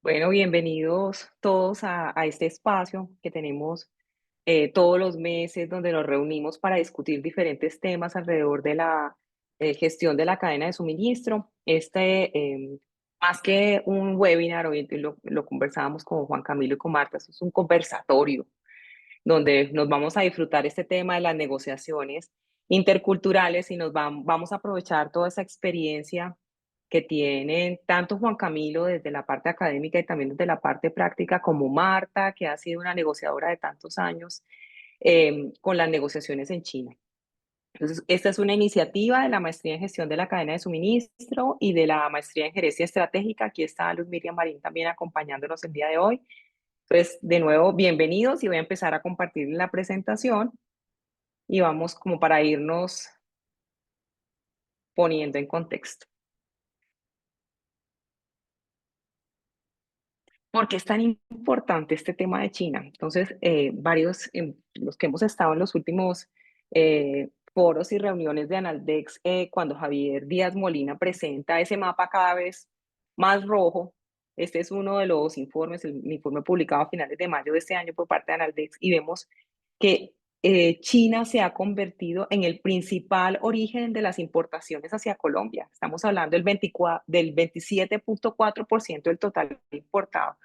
Bueno, bienvenidos todos a este espacio que tenemos todos los meses donde nos reunimos para discutir diferentes temas alrededor de la gestión de la cadena de suministro. Más que un webinar, hoy lo conversábamos con Juan Camilo y con Marta, esto es un conversatorio donde nos vamos a disfrutar este tema de las negociaciones interculturales y vamos a aprovechar toda esa experiencia que tienen tanto Juan Camilo desde la parte académica y también desde la parte práctica, como Marta, que ha sido una negociadora de tantos años con las negociaciones en China. Entonces, esta es una iniciativa de la Maestría en Gestión de la Cadena de Suministro y de la Maestría en Gerencia Estratégica. Aquí está Luz Miriam Marín también acompañándonos el día de hoy. Entonces, de nuevo, bienvenidos y voy a empezar a compartir la presentación y vamos como para irnos poniendo en contexto. ¿Por qué es tan importante este tema de China? Entonces, los que hemos estado en los últimos foros y reuniones de Analdex, cuando Javier Díaz Molina presenta ese mapa cada vez más rojo, este es uno de los informes, el informe publicado a finales de mayo de este año por parte de Analdex, y vemos que China se ha convertido en el principal origen de las importaciones hacia Colombia. Estamos hablando del 27.4% del total importado.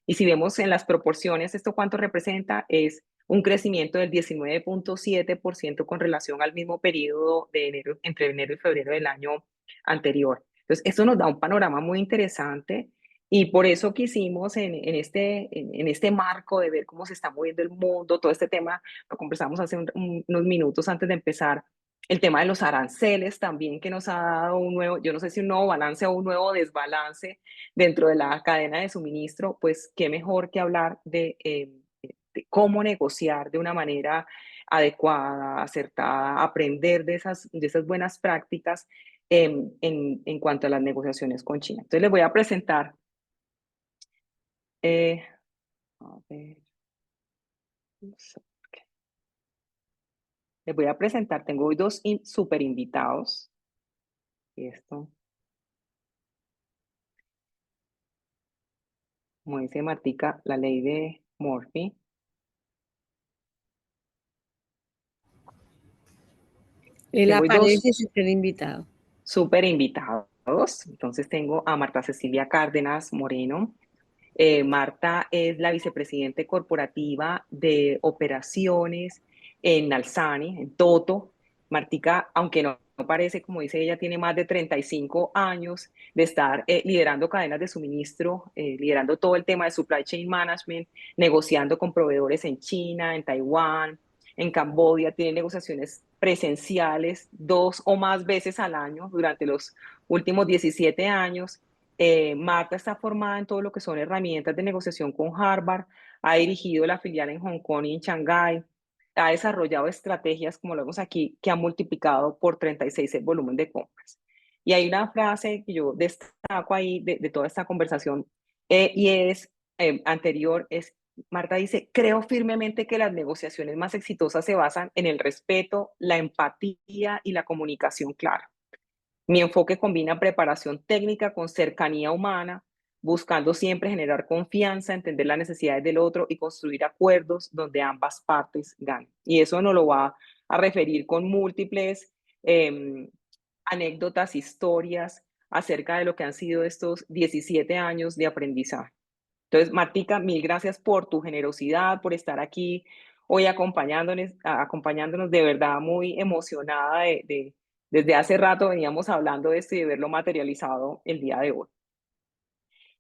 Y si vemos en las proporciones, ¿esto cuánto representa? Es un crecimiento del 19.7% con relación al mismo periodo de enero, entre enero y febrero del año anterior. Entonces, esto nos da un panorama muy interesante y por eso quisimos en este marco de ver cómo se está moviendo el mundo, todo este tema, lo conversamos hace unos minutos antes de empezar, el tema de los aranceles también que nos ha dado un nuevo, yo no sé si un nuevo balance o un nuevo desbalance dentro de la cadena de suministro, pues qué mejor que hablar de cómo negociar de una manera adecuada, acertada, aprender de esas buenas prácticas en cuanto a las negociaciones con China. Entonces les voy a presentar, eh, a ver, no sé, les voy a presentar, tengo hoy dos super invitados. Esto, como dice Martica, la ley de Murphy. Él Tengo hoy dos aparece si usted es invitado. súper invitados. Entonces tengo a Marta Cecilia Cárdenas Moreno. Marta es la vicepresidente corporativa de operaciones en Alsani, en Toto. Martica, aunque no parece, como dice ella, tiene más de 35 años de estar liderando cadenas de suministro, liderando todo el tema de supply chain management, negociando con proveedores en China, en Taiwán, en Camboya, tiene negociaciones presenciales 2 o más veces al año durante los últimos 17 años. Marta está formada en todo lo que son herramientas de negociación con Harvard, ha dirigido la filial en Hong Kong y en Shanghái, ha desarrollado estrategias, como lo vemos aquí, que han multiplicado por 36 el volumen de compras. Y hay una frase que yo destaco ahí de toda esta conversación, y es anterior, es Marta dice, creo firmemente que las negociaciones más exitosas se basan en el respeto, la empatía y la comunicación clara. Mi enfoque combina preparación técnica con cercanía humana, buscando siempre generar confianza, entender las necesidades del otro y construir acuerdos donde ambas partes ganen. Y eso nos lo va a referir con múltiples anécdotas, historias acerca de lo que han sido estos 17 años de aprendizaje. Entonces, Martica, mil gracias por tu generosidad, por estar aquí hoy acompañándonos de verdad muy emocionada desde hace rato veníamos hablando de esto y de verlo materializado el día de hoy.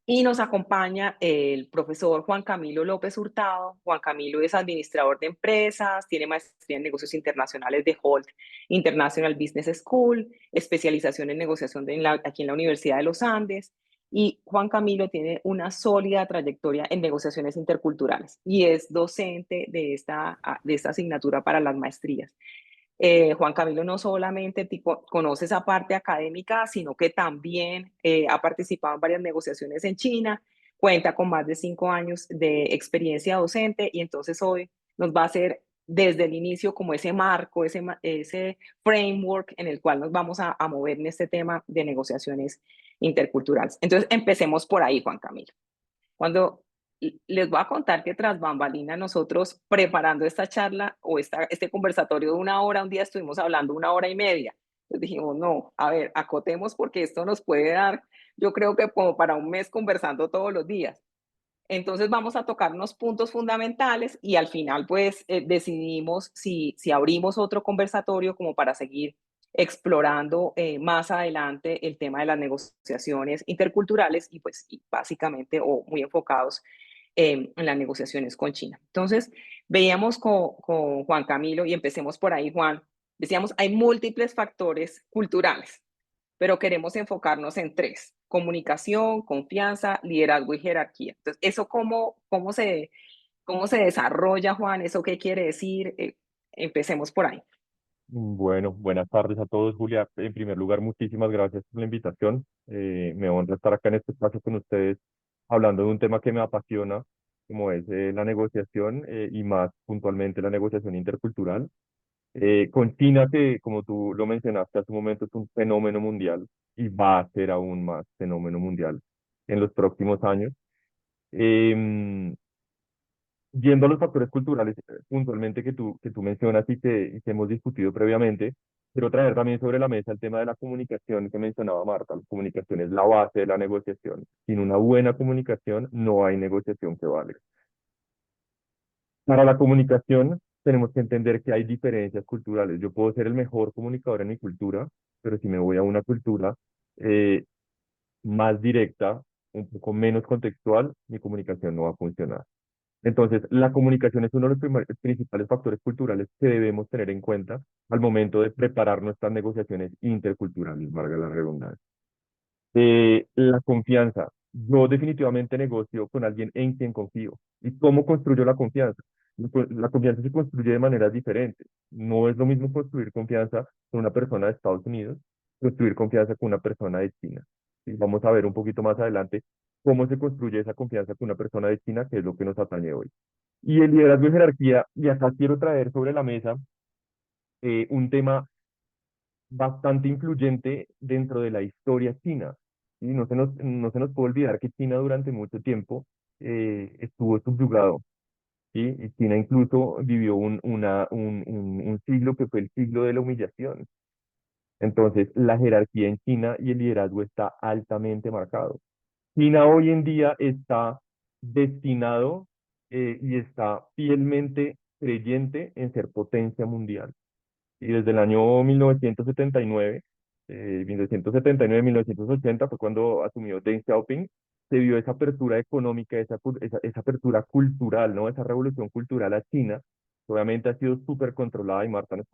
Y nos acompaña el profesor Juan Camilo López Hurtado. Juan Camilo es administrador de empresas, tiene maestría en negocios internacionales de Holt International Business School, especialización en negociación aquí en la Universidad de los Andes. Y Juan Camilo tiene una sólida trayectoria en negociaciones interculturales y es docente de esta asignatura para las maestrías. Juan Camilo no solamente conoce esa parte académica, sino que también ha participado en varias negociaciones en China, cuenta con más de 5 años de experiencia docente y entonces hoy nos va a hacer desde el inicio como ese marco, ese framework en el cual nos vamos a mover en este tema de negociaciones interculturales. Entonces empecemos por ahí, Juan Camilo. Cuando les voy a contar que tras bambalina nosotros preparando esta charla o este conversatorio de una hora, un día estuvimos hablando una hora y media. Entonces dijimos, no, a ver, acotemos porque esto nos puede dar, yo creo que como para un mes conversando todos los días. Entonces vamos a tocar unos puntos fundamentales y al final pues decidimos si abrimos otro conversatorio como para seguir explorando más adelante el tema de las negociaciones interculturales y pues y básicamente o muy enfocados en las negociaciones con China. Entonces veíamos con Juan Camilo y empecemos por ahí, Juan. Decíamos, hay múltiples factores culturales pero queremos enfocarnos en tres: comunicación, confianza, liderazgo y jerarquía. Entonces, ¿eso cómo se desarrolla, Juan? ¿Eso qué quiere decir? Empecemos por ahí. Bueno, buenas tardes a todos, Julia. En primer lugar, muchísimas gracias por la invitación. Me honra estar acá en este espacio con ustedes hablando de un tema que me apasiona, como es la negociación y más puntualmente la negociación intercultural. Con China, que como tú lo mencionaste hace un momento, es un fenómeno mundial y va a ser aún más fenómeno mundial en los próximos años. Em, Yendo a los factores culturales puntualmente que tú mencionas y que hemos discutido previamente, quiero traer también sobre la mesa el tema de la comunicación que mencionaba Marta. La comunicación es la base de la negociación. Sin una buena comunicación no hay negociación que valga. Para la comunicación tenemos que entender que hay diferencias culturales. Yo puedo ser el mejor comunicador en mi cultura, pero si me voy a una cultura eh, más directa, un poco menos contextual, mi comunicación no va a funcionar. Entonces, la comunicación es uno de los principales factores culturales que debemos tener en cuenta al momento de preparar nuestras negociaciones interculturales, valga la redundancia. La confianza. Yo definitivamente negocio con alguien en quien confío. ¿Y cómo construyo la confianza? La confianza se construye de maneras diferentes. No es lo mismo construir confianza con una persona de Estados Unidos, construir confianza con una persona de China. Y vamos a ver un poquito más adelante cómo se construye esa confianza con una persona de China, que es lo que nos atañe hoy. Y el liderazgo y jerarquía, y acá quiero traer sobre la mesa un tema bastante influyente dentro de la historia china. Y no se nos puede olvidar que China durante mucho tiempo estuvo subyugado, ¿sí? Y China incluso vivió un siglo que fue el siglo de la humillación. Entonces, la jerarquía en China y el liderazgo está altamente marcado. China hoy en día está destinado y está fielmente creyente en ser potencia mundial. Y desde el año 1979, 1980 fue cuando asumió Deng Xiaoping, se vio esa apertura económica, esa apertura cultural, ¿no? Esa revolución cultural a China, que obviamente ha sido súper controlada y Marta nos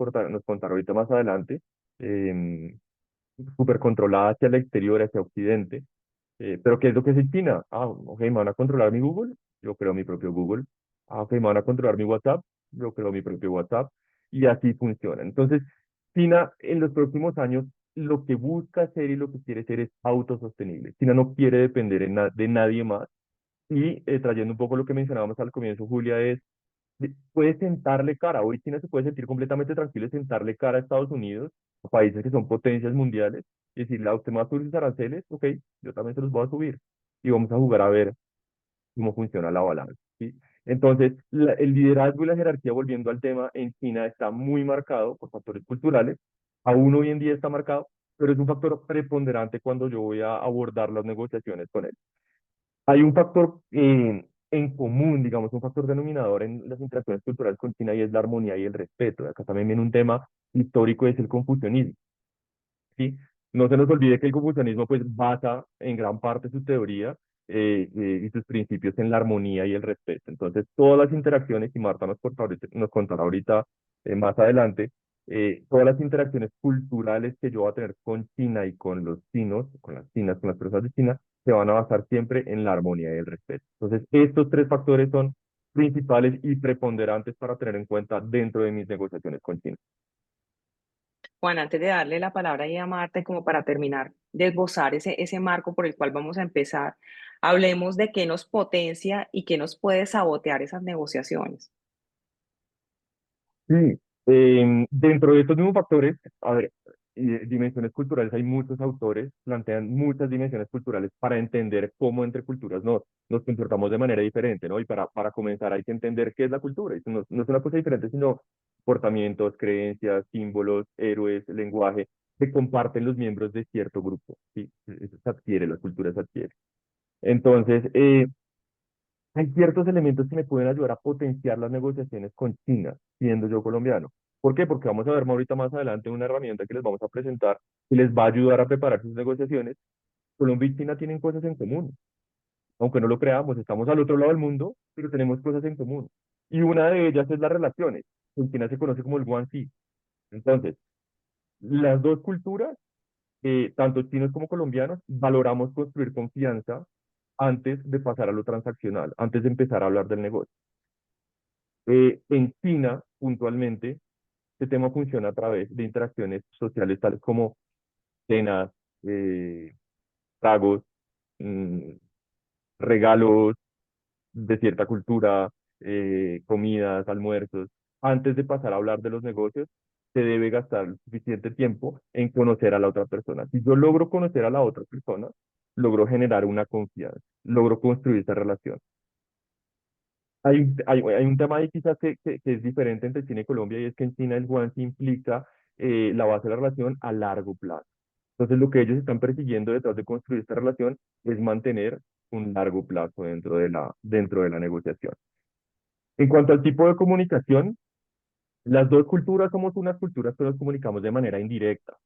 contará ahorita más adelante, em, súper controlada hacia el exterior, hacia Occidente. Pero ¿qué es lo que es China? Ah, ok, me van a controlar mi Google, yo creo mi propio Google. Ah, ok, me van a controlar mi WhatsApp, yo creo mi propio WhatsApp. Y así funciona. Entonces, China en los próximos años lo que busca hacer y lo que quiere ser es autosostenible. China no quiere depender de nadie más. Y trayendo un poco lo que mencionábamos al comienzo, Julia, es puede sentarle cara. Hoy China se puede sentir completamente tranquilo y sentarle cara a Estados Unidos, a países que son potencias mundiales, y decirle a usted me va a subir sus aranceles, ok, yo también se los voy a subir. Y vamos a jugar a ver cómo funciona la balanza, ¿sí? Entonces, el liderazgo y la jerarquía, volviendo al tema, en China está muy marcado por factores culturales. Aún hoy en día está marcado, pero es un factor preponderante cuando yo voy a abordar las negociaciones con él. Hay un factor en común, digamos, un factor denominador en las interacciones culturales con China y es la armonía y el respeto. Acá también viene un tema histórico, es el confucianismo, ¿sí? No se nos olvide que el confucianismo pues basa en gran parte su teoría y sus principios en la armonía y el respeto. Entonces, todas las interacciones, y Marta nos contará ahorita más adelante, todas las interacciones culturales que yo voy a tener con China y con los chinos, con las chinas, con las personas de China, se van a basar siempre en la armonía y el respeto. Entonces, estos tres factores son principales y preponderantes para tener en cuenta dentro de mis negociaciones con China. Juan, antes de darle la palabra ahí a Marta, y como para terminar de esbozar ese marco por el cual vamos a empezar, hablemos de qué nos potencia y qué nos puede sabotear esas negociaciones. Sí, dentro de estos mismos factores, a ver, dimensiones culturales, hay muchos autores, plantean muchas dimensiones culturales para entender cómo entre culturas nos comportamos de manera diferente, ¿no? Y para comenzar hay que entender qué es la cultura. Y no es una cosa diferente, sino comportamientos, creencias, símbolos, héroes, lenguaje que comparten los miembros de cierto grupo, ¿sí? Eso se adquiere, la cultura se adquiere. Entonces, hay ciertos elementos que me pueden ayudar a potenciar las negociaciones con China, siendo yo colombiano. ¿Por qué? Porque vamos a ver ahorita más adelante una herramienta que les vamos a presentar que les va a ayudar a preparar sus negociaciones. Colombia y China tienen cosas en común, aunque no lo creamos, estamos al otro lado del mundo, pero tenemos cosas en común. Y una de ellas es las relaciones. En China se conoce como el One Sea. Entonces, las dos culturas, tanto chinos como colombianos, valoramos construir confianza antes de pasar a lo transaccional, antes de empezar a hablar del negocio. En China, puntualmente, este tema funciona a través de interacciones sociales tales como cenas, eh, tragos, mm, regalos de cierta cultura, comidas, almuerzos. Antes de pasar a hablar de los negocios, se debe gastar el suficiente tiempo en conocer a la otra persona. Si yo logro conocer a la otra persona, logro generar una confianza, logro construir esa relación. Hay un tema ahí quizás que es diferente entre China y Colombia y es que en China el guanche implica la base de la relación a largo plazo. Entonces lo que ellos están persiguiendo detrás de construir esta relación es mantener un largo plazo dentro de la negociación. En cuanto al tipo de comunicación, las dos culturas somos unas culturas que nos comunicamos de manera indirecta,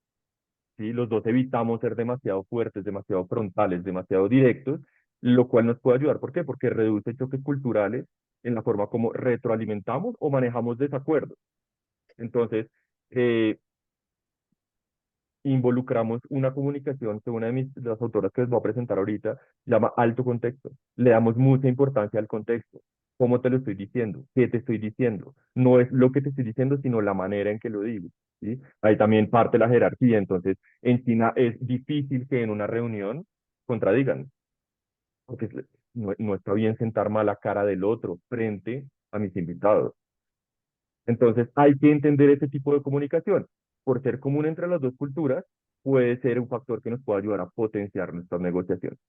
¿sí? Los dos evitamos ser demasiado fuertes, demasiado frontales, demasiado directos, lo cual nos puede ayudar. ¿Por qué? Porque reduce choques culturales en la forma como retroalimentamos o manejamos desacuerdos. Entonces, eh, involucramos una comunicación que una de las autoras que les voy a presentar ahorita llama alto contexto. Le damos mucha importancia al contexto. ¿Cómo te lo estoy diciendo? ¿Qué te estoy diciendo? No es lo que te estoy diciendo, sino la manera en que lo digo, ¿sí? Ahí también parte la jerarquía. Entonces, en China es difícil que en una reunión contradigan, porque no está bien sentar mala cara del otro frente a mis invitados. Entonces, hay que entender ese tipo de comunicación. Por ser común entre las dos culturas, puede ser un factor que nos pueda ayudar a potenciar nuestras negociaciones.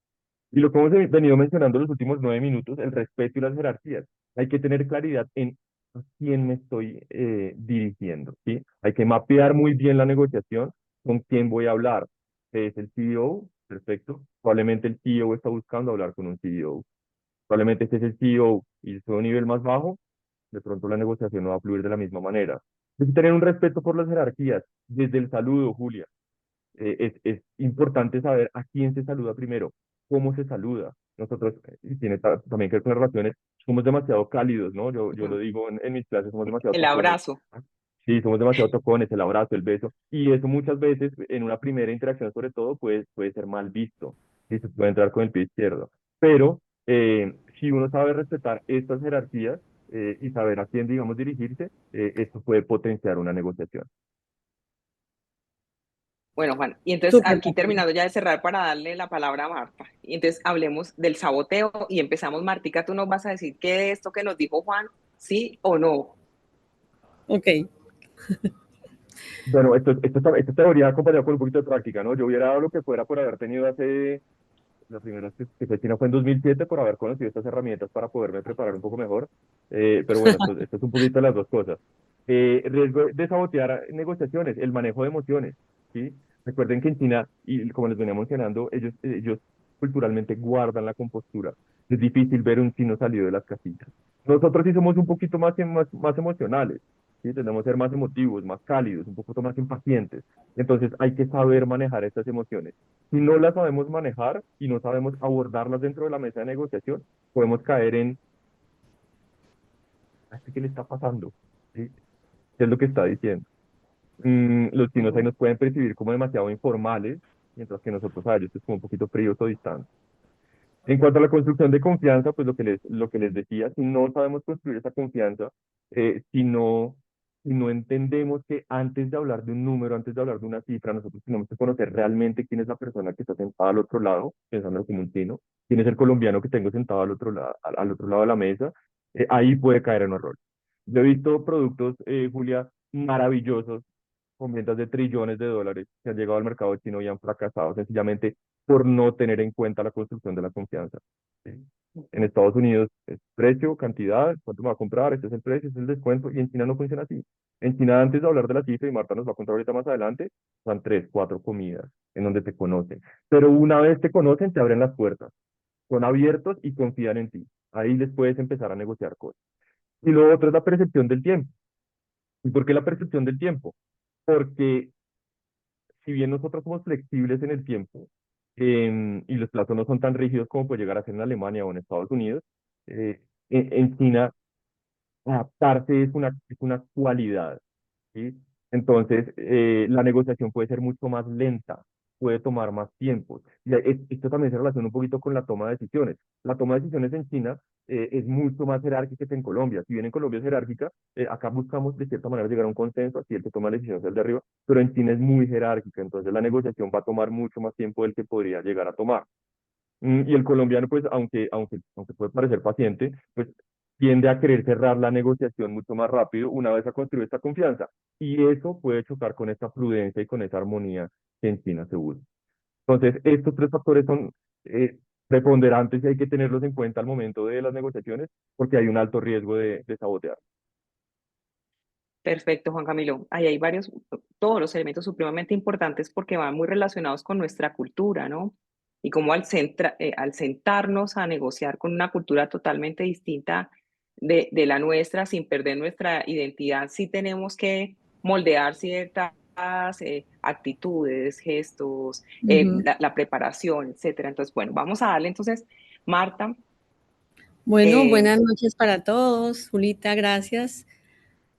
Y lo que hemos venido mencionando en los últimos 9 minutos, el respeto y las jerarquías. Hay que tener claridad en a quién me estoy dirigiendo, ¿sí? Hay que mapear muy bien la negociación, con quién voy a hablar. ¿Es el CEO? Perfecto. Probablemente el CEO está buscando hablar con un CEO. Probablemente este es el CEO y estoy a un nivel más bajo, de pronto la negociación no va a fluir de la misma manera. Hay que tener un respeto por las jerarquías, desde el saludo, Julia. Es importante saber a quién se saluda primero, cómo se saluda. Nosotros, y tiene también que ver con las relaciones, somos demasiado cálidos, ¿no? Yo lo Ujú. digo en mis clases, somos demasiado El tocones. abrazo. Sí, somos demasiado tocones, el abrazo, el beso, y eso muchas veces, en una primera interacción sobre todo, puede ser mal visto, y se puede entrar con el pie izquierdo. Pero si uno sabe respetar estas jerarquías y saber a quién, digamos, dirigirse, esto puede potenciar una negociación. Bueno, Juan, y entonces Súper, aquí Gabriela. terminando ya de cerrar para darle la palabra a Marta. Y entonces hablemos del saboteo y empezamos. Martica, tú nos vas a decir qué de esto que nos dijo Juan, sí o no. Ok, Bueno, esta teoría acompañada con un poquito de práctica, ¿no? Yo hubiera dado lo que fuera por haber tenido la primera vez que fue China fue en 2007, por haber conocido estas herramientas para poderme preparar un poco mejor. Pero bueno, esto es un poquito de las dos cosas. Riesgo de sabotear negociaciones, el manejo de emociones, ¿sí? Recuerden que en China, y como les venía mencionando, ellos culturalmente guardan la compostura. Es difícil ver un chino salido de las casitas. Nosotros sí somos un poquito más emocionales, ¿sí? Tendemos a ser más emotivos, más cálidos, un poquito más impacientes. Entonces hay que saber manejar estas emociones. Si no las sabemos manejar y no sabemos abordarlas dentro de la mesa de negociación, podemos caer en, "¿A este qué le está pasando? ¿Sí? ¿Qué es lo que está diciendo?" Los chinos ahí Ujú. nos pueden percibir como demasiado informales, mientras que nosotros a ellos es como un poquito fríos o distantes. En cuanto a la construcción de confianza, pues lo que les decía, si no sabemos construir esa confianza, si no entendemos que antes de hablar de un número, antes de hablar de una cifra, nosotros tenemos que conocer realmente quién es la persona que está sentada al otro lado, pensándolo como un chino, quién es el colombiano que tengo sentado al otro lado de la mesa, ahí puede caer en un error. Yo he visto productos, Julia, maravillosos con ventas de trillones de dólares que han llegado al mercado chino y han fracasado sencillamente por no tener en cuenta la construcción de la confianza. ¿Sí? En Estados Unidos es precio, cantidad, cuánto me va a comprar, este es el precio, este es el descuento, y en China no funciona así. En China, antes de hablar de la cifra, y Marta nos va a contar ahorita más adelante, son 3, 4 comidas en donde te conocen. Pero una vez te conocen, te abren las puertas, son abiertos y confían en ti. Ahí les puedes empezar a negociar cosas. Y lo otro es la percepción del tiempo. ¿Y por qué la percepción del tiempo? Porque si bien nosotros somos flexibles en el tiempo, y los plazos no son tan rígidos como puede llegar a ser en Alemania o en Estados Unidos, en China adaptarse es una cualidad, ¿sí? Entonces, la negociación puede ser mucho más lenta, puede tomar más tiempo. Y esto también se relaciona un poquito con la toma de decisiones. La toma de decisiones en China es mucho más jerárquica que en Colombia. Si bien en Colombia es jerárquica, acá buscamos de cierta manera llegar a un consenso, así el que toma la decisión es el de arriba, pero en China es muy jerárquica, entonces la negociación va a tomar mucho más tiempo del que podría llegar a tomar. Y el colombiano, pues, aunque puede parecer paciente, pues tiende a querer cerrar la negociación mucho más rápido una vez ha construido esta confianza. Y eso puede chocar con esa prudencia y con esa armonía que en China se busca. Entonces, estos tres factores son preponderantes y hay que tenerlos en cuenta al momento de las negociaciones porque hay un alto riesgo de sabotear. Perfecto, Juan Camilo. Ahí hay varios, todos los elementos supremamente importantes porque van muy relacionados con nuestra cultura, ¿no? Y como al sentarnos a negociar con una cultura totalmente distinta de la nuestra, sin perder nuestra identidad, sí tenemos que moldear ciertas actitudes, gestos, Ujú. la preparación, etcétera. Entonces, bueno, vamos a darle entonces, Marta. Bueno, eh, buenas noches para todos. Julita, gracias.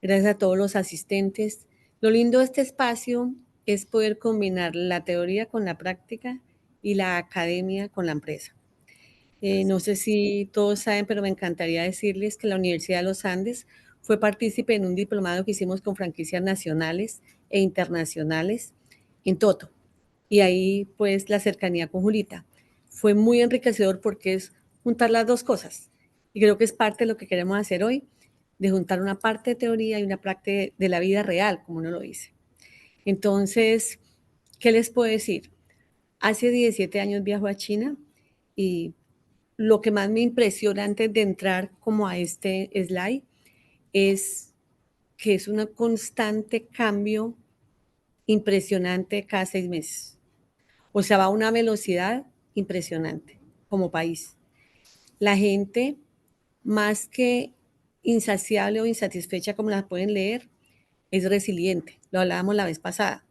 Gracias a todos los asistentes. Lo lindo de este espacio es poder combinar la teoría con la práctica y la academia con la empresa. No sé si todos saben, pero me encantaría decirles que la Universidad de los Andes fue partícipe en un diplomado que hicimos con franquicias nacionales e internacionales en Toto. Y ahí, pues, la cercanía con Julita. Fue muy enriquecedor porque es juntar las dos cosas. Y creo que es parte de lo que queremos hacer hoy, de juntar una parte de teoría y una parte de la vida real, como uno lo dice. Entonces, ¿qué les puedo decir? Hace 17 años viajo a China y lo que más me impresiona antes de entrar como a este slide es que es un constante cambio impresionante cada 6 meses. O sea, va a una velocidad impresionante como país. La gente, más que insaciable o insatisfecha como la pueden leer, es resiliente. Lo hablábamos la vez pasada.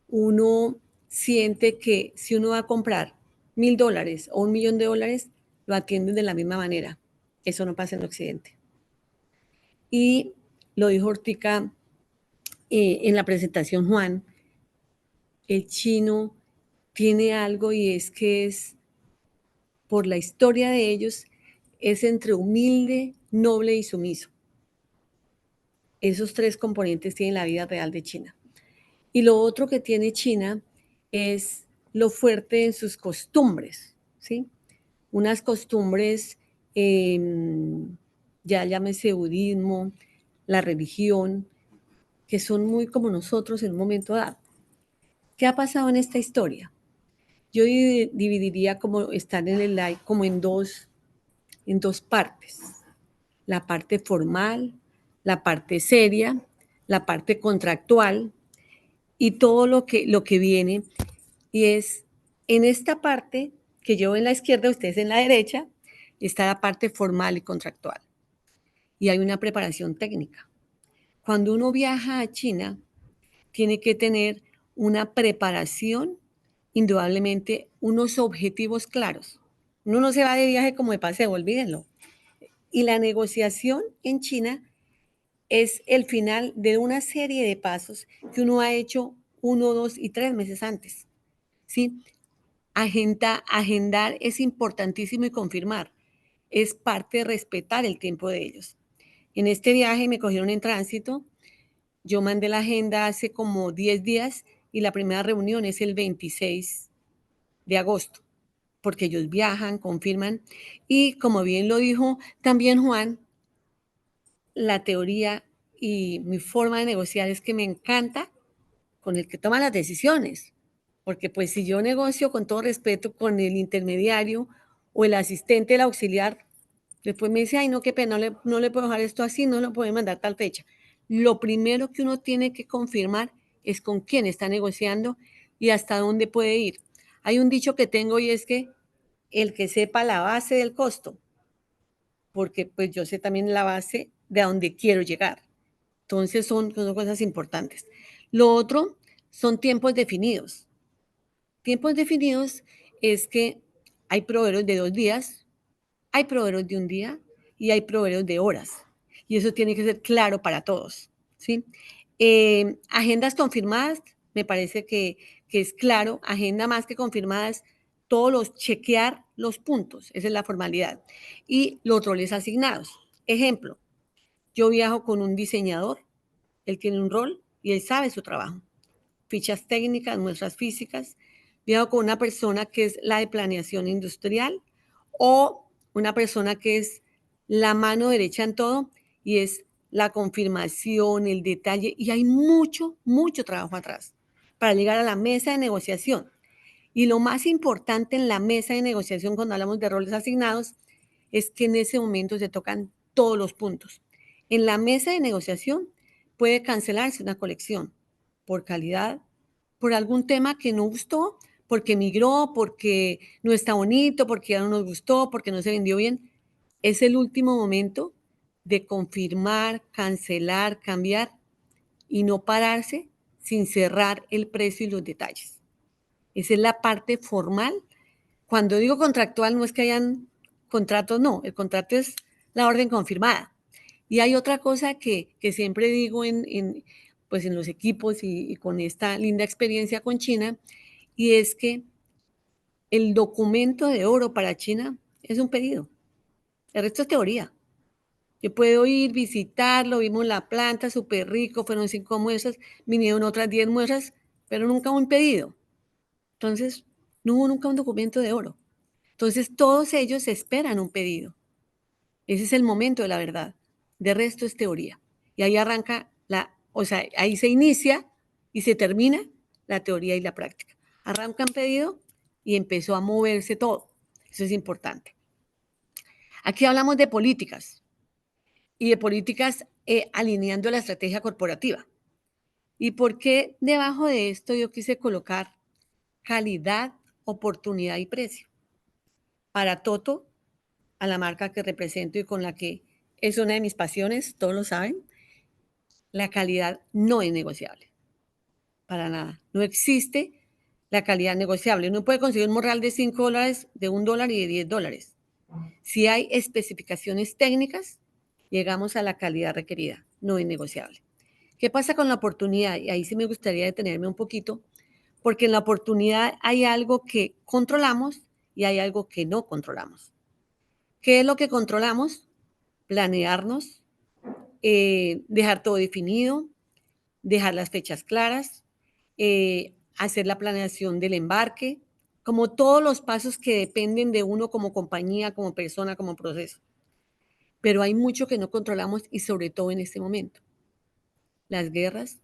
Uno siente que si uno va a comprar $1,000 o $1,000,000, lo atienden de la misma manera. Eso no pasa en Occidente. Y lo dijo Ortica en la presentación Juan, el chino tiene algo y es que es, por la historia de ellos, es entre humilde, noble y sumiso. Esos tres componentes tienen la vida real de China. Y lo otro que tiene China es lo fuerte en sus costumbres, ¿sí? Unas costumbres, eh, ya llámese budismo, la religión, que son muy como nosotros en un momento dado. ¿Qué ha pasado en esta historia? Yo dividiría como están en el live como en dos partes. La parte formal, la parte seria, la parte contractual y todo lo que viene. Y es en esta parte que yo en la izquierda, ustedes en la derecha, está la parte formal y contractual. Y hay una preparación técnica. Cuando uno viaja a China, tiene que tener una preparación, indudablemente unos objetivos claros. Uno no se va de viaje como de paseo, olvídenlo. Y la negociación en China es el final de una serie de pasos que uno ha hecho 1, 2 y 3 meses antes. ¿Sí? Agendar es importantísimo y confirmar. Es parte de respetar el tiempo de ellos. En este viaje me cogieron en tránsito. Yo mandé la agenda hace como 10 días y la primera reunión es el 26 de agosto, porque ellos viajan, confirman. Y como bien lo dijo también Juan, la teoría y mi forma de negociar es que me encanta con el que toma las decisiones. Porque pues si yo negocio con todo respeto con el intermediario o el asistente, el auxiliar, después me dice, ay, no, qué pena, no le puedo dejar esto así, no lo puedo mandar tal fecha. Lo primero que uno tiene que confirmar es con quién está negociando y hasta dónde puede ir. Hay un dicho que tengo y es que el que sepa la base del costo, porque pues yo sé también la base de a dónde quiero llegar. Entonces son cosas importantes. Lo otro son tiempos definidos. Tiempos definidos es que hay proveedores de 2 días, hay proveedores de 1 día y hay proveedores de horas. Y eso tiene que ser claro para todos, ¿sí? Agendas confirmadas, me parece que es claro, agenda más que confirmadas, todos los chequear los puntos, esa es la formalidad. Y los roles asignados. Ejemplo, yo viajo con un diseñador, él tiene un rol y él sabe su trabajo. Fichas técnicas, muestras físicas. Viajo con una persona que es la de planeación industrial o una persona que es la mano derecha en todo y es la confirmación, el detalle, y hay mucho, mucho trabajo atrás para llegar a la mesa de negociación. Y lo más importante en la mesa de negociación cuando hablamos de roles asignados es que en ese momento se tocan todos los puntos. En la mesa de negociación puede cancelarse una colección por calidad, por algún tema que no gustó, porque migró, porque no está bonito, porque ya no nos gustó, porque no se vendió bien. Es el último momento de confirmar, cancelar, cambiar y no pararse sin cerrar el precio y los detalles. Esa es la parte formal. Cuando digo contractual, no es que hayan contratos, no, el contrato es la orden confirmada. Y hay otra cosa que siempre digo pues en los equipos y con esta linda experiencia con China, y es que el documento de oro para China es un pedido. El resto es teoría. Yo puedo ir, visitarlo, vimos la planta, súper rico, fueron 5 muestras, vinieron otras 10 muestras, pero nunca un pedido. Entonces, no hubo nunca un documento de oro. Entonces, todos ellos esperan un pedido. Ese es el momento de la verdad. De resto es teoría. Y ahí arranca o sea, ahí se inicia y se termina la teoría y la práctica. Arranca un pedido y empezó a moverse todo. Eso es importante. Aquí hablamos de políticas y de políticas alineando la estrategia corporativa. ¿Y por qué debajo de esto yo quise colocar calidad, oportunidad y precio? Para Toto, a la marca que represento y con la que es una de mis pasiones, todos lo saben, la calidad no es negociable. Para nada. No existe la calidad negociable. Uno puede conseguir un morral de $5, de $1 y de $10. Si hay especificaciones técnicas, llegamos a la calidad requerida. No es negociable. ¿Qué pasa con la oportunidad? Y ahí sí me gustaría detenerme un poquito, porque en la oportunidad hay algo que controlamos y hay algo que no controlamos. ¿Qué es lo que controlamos? Planearnos, dejar todo definido, dejar las fechas claras, hacer la planeación del embarque, como todos los pasos que dependen de uno como compañía, como persona, como proceso. Pero hay mucho que no controlamos y sobre todo en este momento. Las guerras,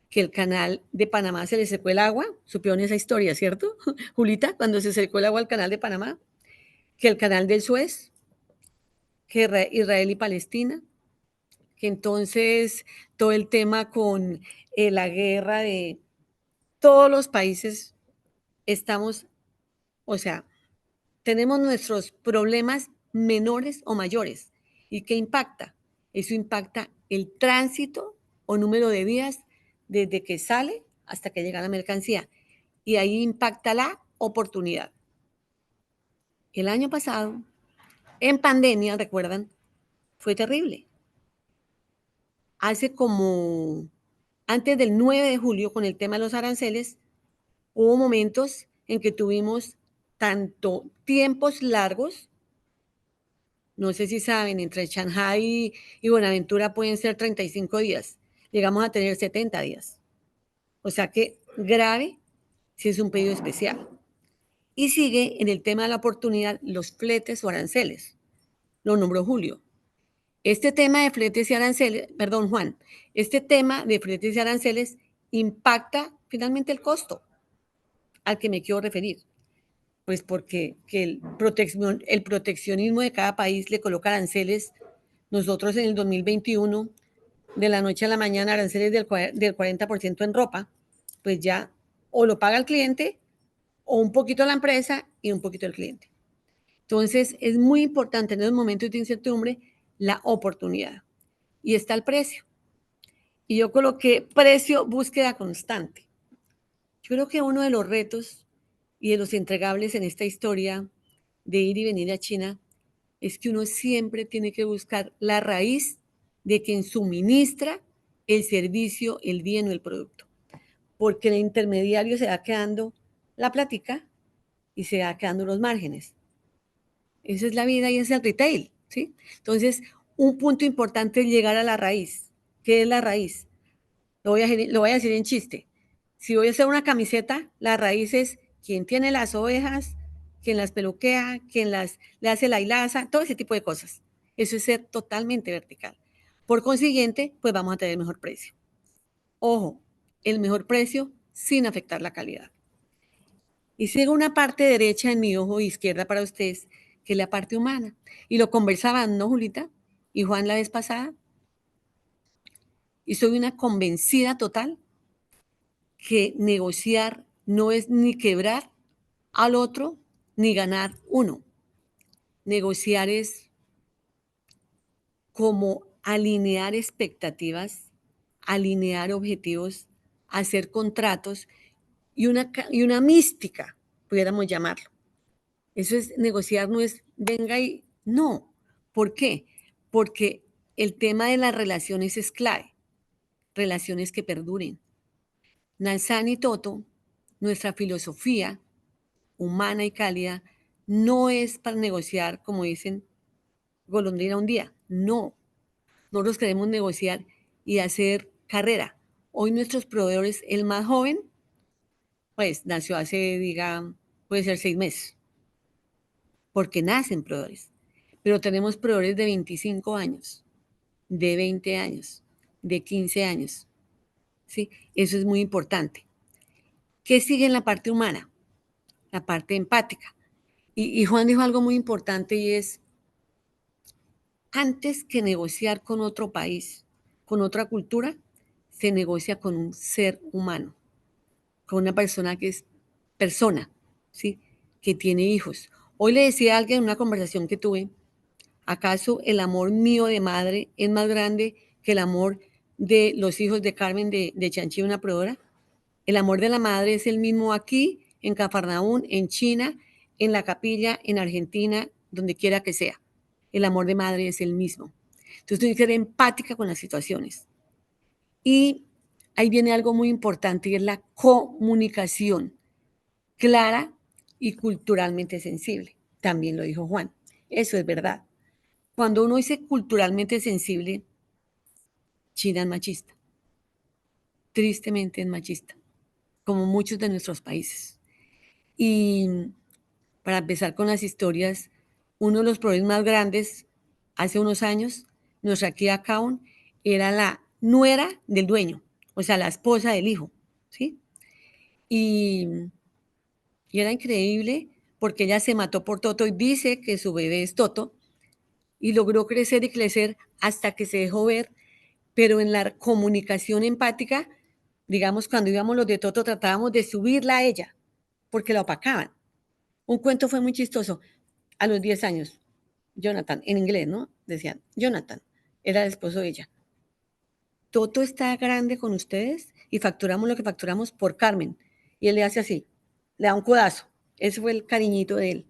que el canal de Panamá se le secó el agua, supieron esa historia, ¿cierto? Julita, cuando se secó el agua al canal de Panamá, que el canal del Suez, que Israel y Palestina, que entonces todo el tema con la guerra de todos los países estamos, o sea, tenemos nuestros problemas menores o mayores. ¿Y qué impacta? Eso impacta el tránsito o número de días desde que sale hasta que llega la mercancía. Y ahí impacta la oportunidad. El año pasado, en pandemia, recuerdan, fue terrible. Hace como antes del 9 de julio, con el tema de los aranceles, hubo momentos en que tuvimos tanto tiempos largos, no sé si saben, entre Shanghai y Buenaventura pueden ser 35 días, llegamos a tener 70 días. O sea que grave si es un pedido especial. Y sigue en el tema de la oportunidad los fletes o aranceles. Lo nombró Julio. Este tema de fletes y aranceles, perdón Juan, este tema de fletes y aranceles impacta finalmente el costo al que me quiero referir. Pues porque que el proteccionismo de cada país le coloca aranceles. Nosotros en el 2021, de la noche a la mañana, aranceles del 40% en ropa, pues ya o lo paga el cliente o un poquito la empresa y un poquito el cliente. Entonces, es muy importante en los momentos de incertidumbre la oportunidad. Y está el precio. Y yo coloqué precio, búsqueda constante. Yo creo que uno de los retos y de los entregables en esta historia de ir y venir a China es que uno siempre tiene que buscar la raíz de quien suministra el servicio, el bien o el producto. Porque el intermediario se va quedando la plática y se va quedando los márgenes. Esa es la vida y ese es el retail, ¿sí? Entonces, un punto importante es llegar a la raíz. ¿Qué es la raíz? Lo voy a decir en chiste. Si voy a hacer una camiseta, la raíz es quién tiene las ovejas, quién las peluquea, quién le hace la hilaza, todo ese tipo de cosas. Eso es ser totalmente vertical. Por consiguiente, pues vamos a tener mejor precio. Ojo, el mejor precio sin afectar la calidad. Y sigo una parte derecha en mi ojo izquierda para ustedes, que es la parte humana. Y lo conversaban, ¿no, Julita? Y Juan la vez pasada. Y soy una convencida total que negociar no es ni quebrar al otro ni ganar uno. Negociar es como alinear expectativas, alinear objetivos, hacer contratos y una mística, pudiéramos llamarlo. Eso es negociar, no es venga y no. ¿Por qué? Porque el tema de las relaciones es clave, relaciones que perduren. Nanzani y Toto, nuestra filosofía humana y cálida, no es para negociar, como dicen, golondrina un día. No, nosotros queremos negociar y hacer carrera. Hoy nuestros proveedores, el más joven, pues nació hace, diga, puede ser 6 meses, porque nacen proveedores. Pero tenemos proveedores de 25 años, de 20 años, de 15 años. ¿Sí? Eso es muy importante. ¿Qué sigue en la parte humana? La parte empática. Y Juan dijo algo muy importante y es, antes que negociar con otro país, con otra cultura, se negocia con un ser humano, con una persona que es persona, ¿sí? Que tiene hijos. Hoy le decía a alguien en una conversación que tuve, ¿acaso el amor mío de madre es más grande que el amor de los hijos de Carmen de Chanchi, una proveedora? El amor de la madre es el mismo aquí, en Cafarnaún, en China, en la capilla, en Argentina, donde quiera que sea. El amor de madre es el mismo. Entonces, tienes que ser empática con las situaciones. Y ahí viene algo muy importante y es la comunicación clara y culturalmente sensible. También lo dijo Juan. Eso es verdad. Cuando uno dice culturalmente sensible, China es machista. Tristemente es machista, como muchos de nuestros países. Y para empezar con las historias, uno de los problemas más grandes hace unos años, nuestra key account era la nuera del dueño, o sea, la esposa del hijo, ¿sí? Y, y era increíble porque ella se mató por Toto y dice que su bebé es Toto y logró crecer y crecer hasta que se dejó ver, pero en la comunicación empática, digamos, cuando íbamos los de Toto tratábamos de subirla a ella porque la opacaban. Un cuento fue muy chistoso. A los 10 años, Jonathan, en inglés, ¿no? Decían, Jonathan, era el esposo de ella. Toto está grande con ustedes y facturamos lo que facturamos por Carmen. Y él le hace así, le da un codazo. Ese fue el cariñito de él.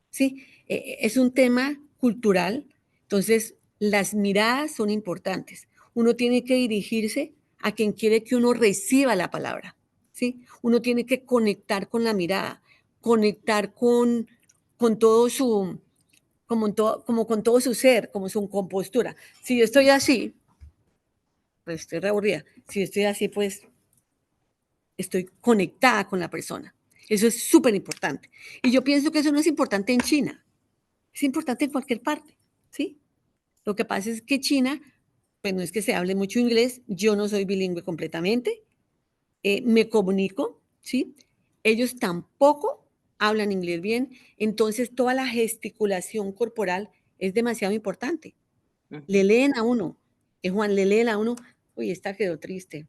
Sí, es un tema cultural. Entonces, las miradas son importantes. Uno tiene que dirigirse a quien quiere que uno reciba la palabra. ¿Sí? Uno tiene que conectar con la mirada, conectar con todo su, como con todo su ser, como su compostura. Si yo estoy así, pues estoy reaburrida. Si estoy así, pues estoy conectada con la persona. Eso es súper importante. Y yo pienso que eso no es importante en China, es importante en cualquier parte, ¿sí? Lo que pasa es que China, pues no es que se hable mucho inglés, yo no soy bilingüe completamente, me comunico, ¿sí? Ellos tampoco hablan inglés bien, entonces toda la gesticulación corporal es demasiado importante. Le Ujú. leen a uno, Juan, le leen a uno, uy, esta quedó triste,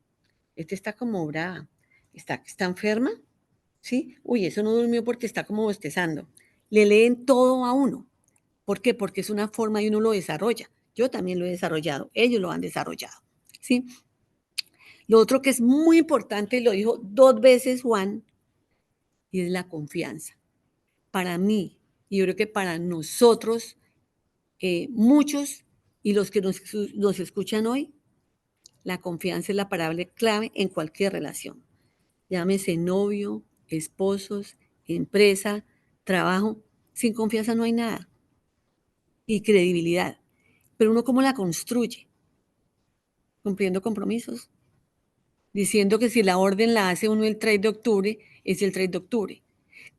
esta está como brava, está enferma, ¿sí? Uy, eso no durmió porque está como bostezando. Le leen todo a uno. ¿Por qué? Porque es una forma y uno lo desarrolla. Yo también lo he desarrollado, ellos lo han desarrollado, ¿sí? Lo otro que es muy importante, lo dijo 2 veces Juan, y es la confianza. Para mí, y yo creo que para nosotros, muchos y los que nos escuchan hoy, la confianza es la palabra clave en cualquier relación. Llámese novio, esposos, empresa, trabajo. Sin confianza no hay nada. Y credibilidad. Pero uno cómo la construye, cumpliendo compromisos, diciendo que si la orden la hace uno el 3 de octubre, es el 3 de octubre.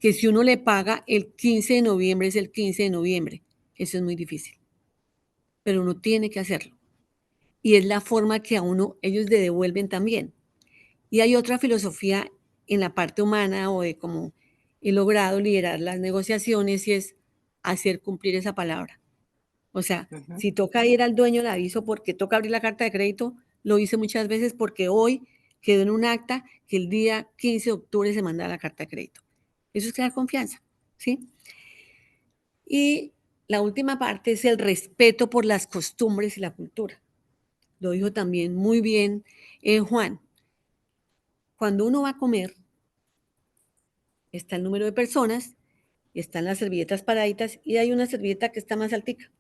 Que si uno le paga el 15 de noviembre, es el 15 de noviembre. Eso es muy difícil, pero uno tiene que hacerlo. Y es la forma que a uno ellos le devuelven también. Y hay otra filosofía en la parte humana o de cómo he logrado liderar las negociaciones y es hacer cumplir esa palabra. O sea, Ujú. si toca ir al dueño, le aviso porque toca abrir la carta de crédito, lo hice muchas veces porque hoy quedó en un acta que el día 15 de octubre se manda la carta de crédito. Eso es crear confianza, ¿sí? Y la última parte es el respeto por las costumbres y la cultura. Lo dijo también muy bien Juan. Cuando uno va a comer, está el número de personas, están las servilletas paraditas y hay una servilleta que está más altica.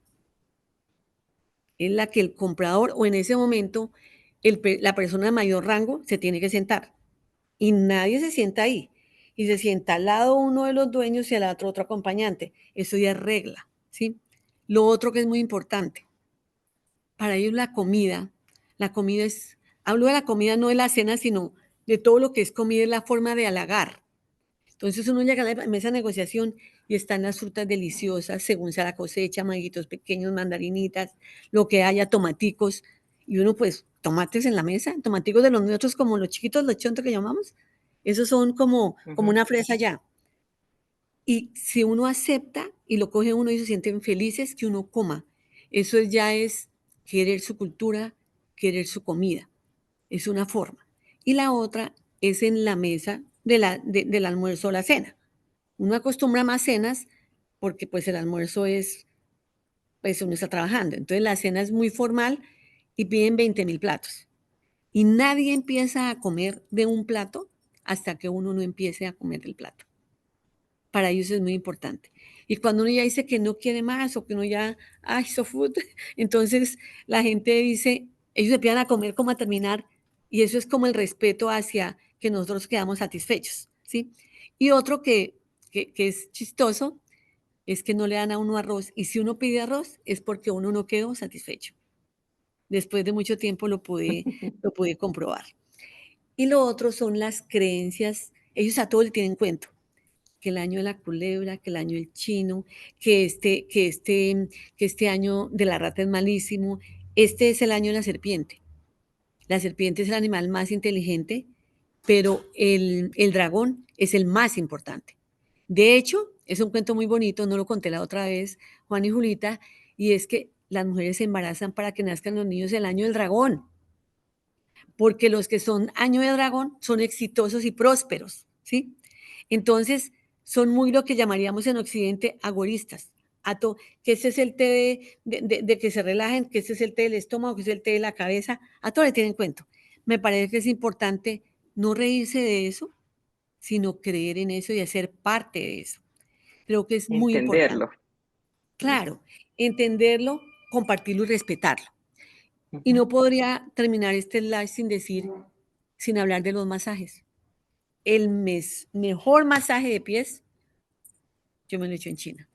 Es la que el comprador o en ese momento la persona de mayor rango se tiene que sentar. Y nadie se sienta ahí. Y se sienta al lado uno de los dueños y al otro acompañante. Eso ya es regla, ¿sí? Lo otro que es muy importante, para ellos la comida es, hablo de la comida no de la cena, sino de todo lo que es comida, es la forma de halagar. Entonces uno llega a la mesa de negociación y están las frutas deliciosas, según sea la cosecha, manguitos pequeños, mandarinitas, lo que haya, tomaticos, y uno pues, tomates en la mesa, tomaticos de los nuestros como los chiquitos, los chontos que llamamos, esos son como Ujú. una fresa ya. Y si uno acepta y lo coge uno y se sienten felices que uno coma, eso ya es querer su cultura, querer su comida. Es una forma. Y la otra es en la mesa del almuerzo o la cena. Uno acostumbra más cenas porque pues el almuerzo es, pues uno está trabajando. Entonces la cena es muy formal y piden 20.000 platos. Y nadie empieza a comer de un plato hasta que uno no empiece a comer del plato. Para ellos es muy importante. Y cuando uno ya dice que no quiere más o que uno ya, ay, so food, entonces la gente dice, ellos empiezan a comer como a terminar y eso es como el respeto hacia que nosotros quedamos satisfechos, ¿sí? Y otro que es chistoso es que no le dan a uno arroz y si uno pide arroz es porque uno no quedó satisfecho. Después de mucho tiempo lo pude comprobar. Y lo otro son las creencias, ellos a todo le tienen cuento que el año de la culebra, que el año del chino, que este año de la rata es malísimo. Este es el año de la serpiente. La serpiente es el animal más inteligente, pero el dragón es el más importante. De hecho, es un cuento muy bonito, no lo conté la otra vez, Juan y Julita, y es que las mujeres se embarazan para que nazcan los niños el año del dragón, porque los que son año de dragón son exitosos y prósperos, ¿sí? Entonces, son muy lo que llamaríamos en Occidente agoristas. Que ese es el té de que se relajen, que ese es el té del estómago, que ese es el té de la cabeza, a todo le tienen cuento. Me parece que es importante no reírse de eso, sino creer en eso y hacer parte de eso. Creo que es muy importante. Entenderlo. Claro, entenderlo, compartirlo y respetarlo. Y Ujú. no podría terminar este live sin decir, sin hablar de los masajes. El mejor masaje de pies, yo me lo he hecho en China.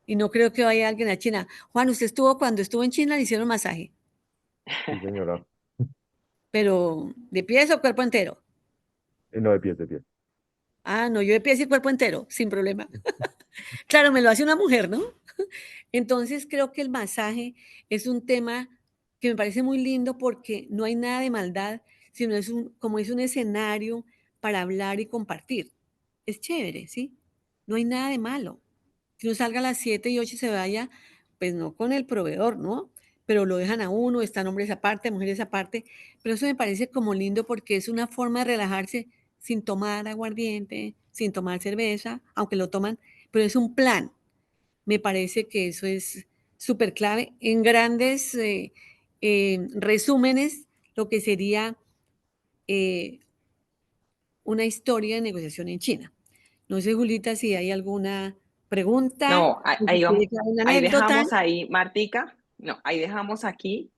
Y no creo que vaya alguien a China. Juan, usted estuvo cuando estuvo en China, le hicieron masaje, Sí, señora. pero ¿de pies o cuerpo entero? No, de pies, de pies. Ah, no, yo de pies y cuerpo entero, sin problema. Claro, me lo hace una mujer, ¿no? Entonces creo que el masaje es un tema que me parece muy lindo porque no hay nada de maldad, sino como es un escenario para hablar y compartir. Es chévere, ¿sí? No hay nada de malo. Que uno salga a las 7 y 8 y se vaya, pues no con el proveedor, ¿no? Pero lo dejan a uno, están hombres aparte, mujeres aparte. Pero eso me parece como lindo porque es una forma de relajarse sin tomar aguardiente, sin tomar cerveza, aunque lo toman, pero es un plan. Me parece que eso es súper clave. En grandes resúmenes, lo que sería eh, una historia de negociación en China. No sé, Julita, si hay alguna pregunta, No, ahí, o si ahí quiere vamos, que haga una ahí anécdota. dejamos ahí, Martica, no, ahí dejamos aquí,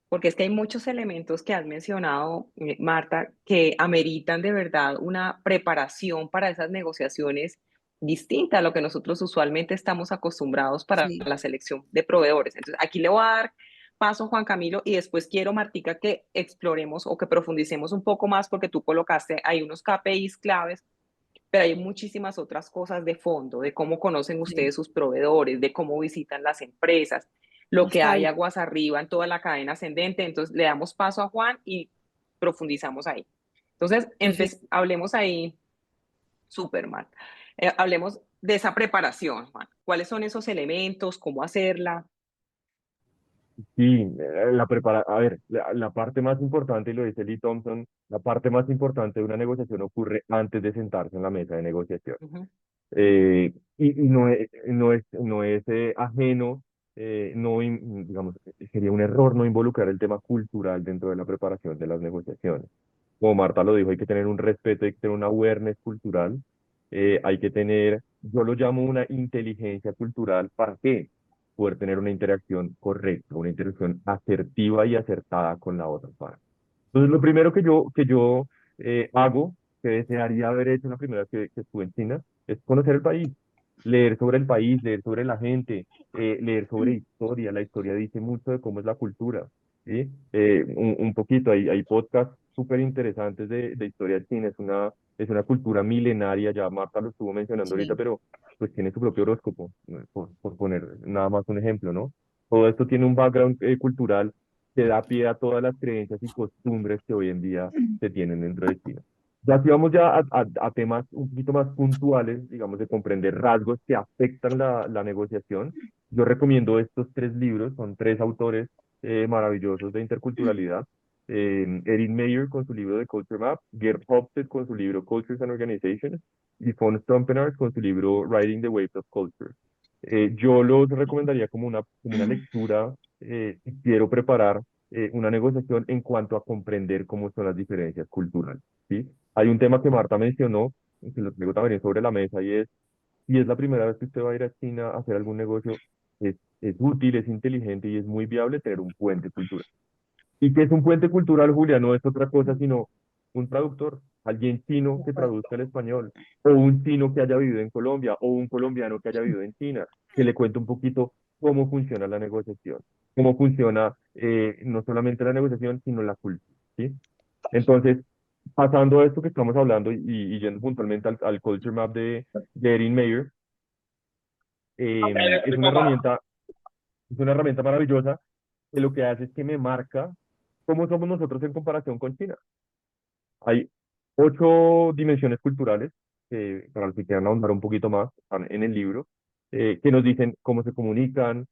porque es que hay muchos elementos que has mencionado, Marta, que ameritan de verdad una preparación para esas negociaciones distinta a lo que nosotros usualmente estamos acostumbrados para Sí, la selección de proveedores. Entonces, aquí le voy a dar paso a Juan Camilo y después quiero, Martica, que exploremos o que profundicemos un poco más porque tú colocaste ahí unos KPIs claves, pero hay muchísimas otras cosas de fondo, de cómo conocen sí, ustedes sus proveedores, de cómo visitan las empresas, lo los que hay hábitos. aguas arriba en toda la cadena ascendente. Entonces, le damos paso a Juan y profundizamos ahí. Entonces, Perfecto. hablemos ahí, Superman. Hablemos de esa preparación, Juan. ¿Cuáles son esos elementos? ¿Cómo hacerla? Sí, a ver, la parte más importante, y lo dice Lee Thompson, la parte más importante de una negociación ocurre antes de sentarse en la mesa de negociación. Uh -huh. Y no es ajeno, digamos, sería un error no involucrar el tema cultural dentro de la preparación de las negociaciones. Como Marta lo dijo, hay que tener un respeto, hay que tener una awareness cultural, hay que tener, yo lo llamo una inteligencia cultural, ¿para qué? Poder tener una interacción correcta, una interacción asertiva y acertada con la otra parte. Entonces, lo primero que yo hago, que desearía haber hecho la primera vez que estuve en China, es conocer el país, leer sobre el país, leer sobre la gente, leer sobre historia. La historia dice mucho de cómo es la cultura, ¿sí? Un poquito, hay podcasts súper interesantes de historia china, es una cultura milenaria, ya Marta lo estuvo mencionando ahorita, Sí, pero pues tiene su propio horóscopo, ¿no? Por poner nada más un ejemplo, ¿no? Todo esto tiene un background cultural que da pie a todas las creencias y costumbres que hoy en día se tienen dentro de China. Ya si vamos ya a temas un poquito más puntuales, digamos, de comprender rasgos que afectan la negociación, yo recomiendo estos tres libros, son tres autores maravillosos de interculturalidad. Erin Meyer con su libro de Culture Map, Gerd Hofstede con su libro Cultures and Organizations y von Stompenart con su libro Riding the Waves of Culture. Yo los recomendaría como una lectura si quiero preparar una negociación en cuanto a comprender cómo son las diferencias culturales, ¿sí? Hay un tema que Marta mencionó, y que lo traigo también sobre la mesa, y es la primera vez que usted va a ir a China a hacer algún negocio, es útil, es inteligente y es muy viable tener un puente cultural. ¿Y qué es un puente cultural, Julia? No es otra cosa sino un traductor, alguien chino que traduzca el español, o un chino que haya vivido en Colombia, o un colombiano que haya vivido en China, que le cuente un poquito cómo funciona la negociación, cómo funciona no solamente la negociación, sino la cultura, ¿sí? Entonces, pasando a esto que estamos hablando y yendo puntualmente al Culture Map de Erin Meyer, es una herramienta maravillosa que lo que hace es que me marca cómo somos nosotros en comparación con China. Hay 8 dimensiones culturales, para los que quieran ahondar un poquito más, están en el libro, que nos dicen cómo se comunican,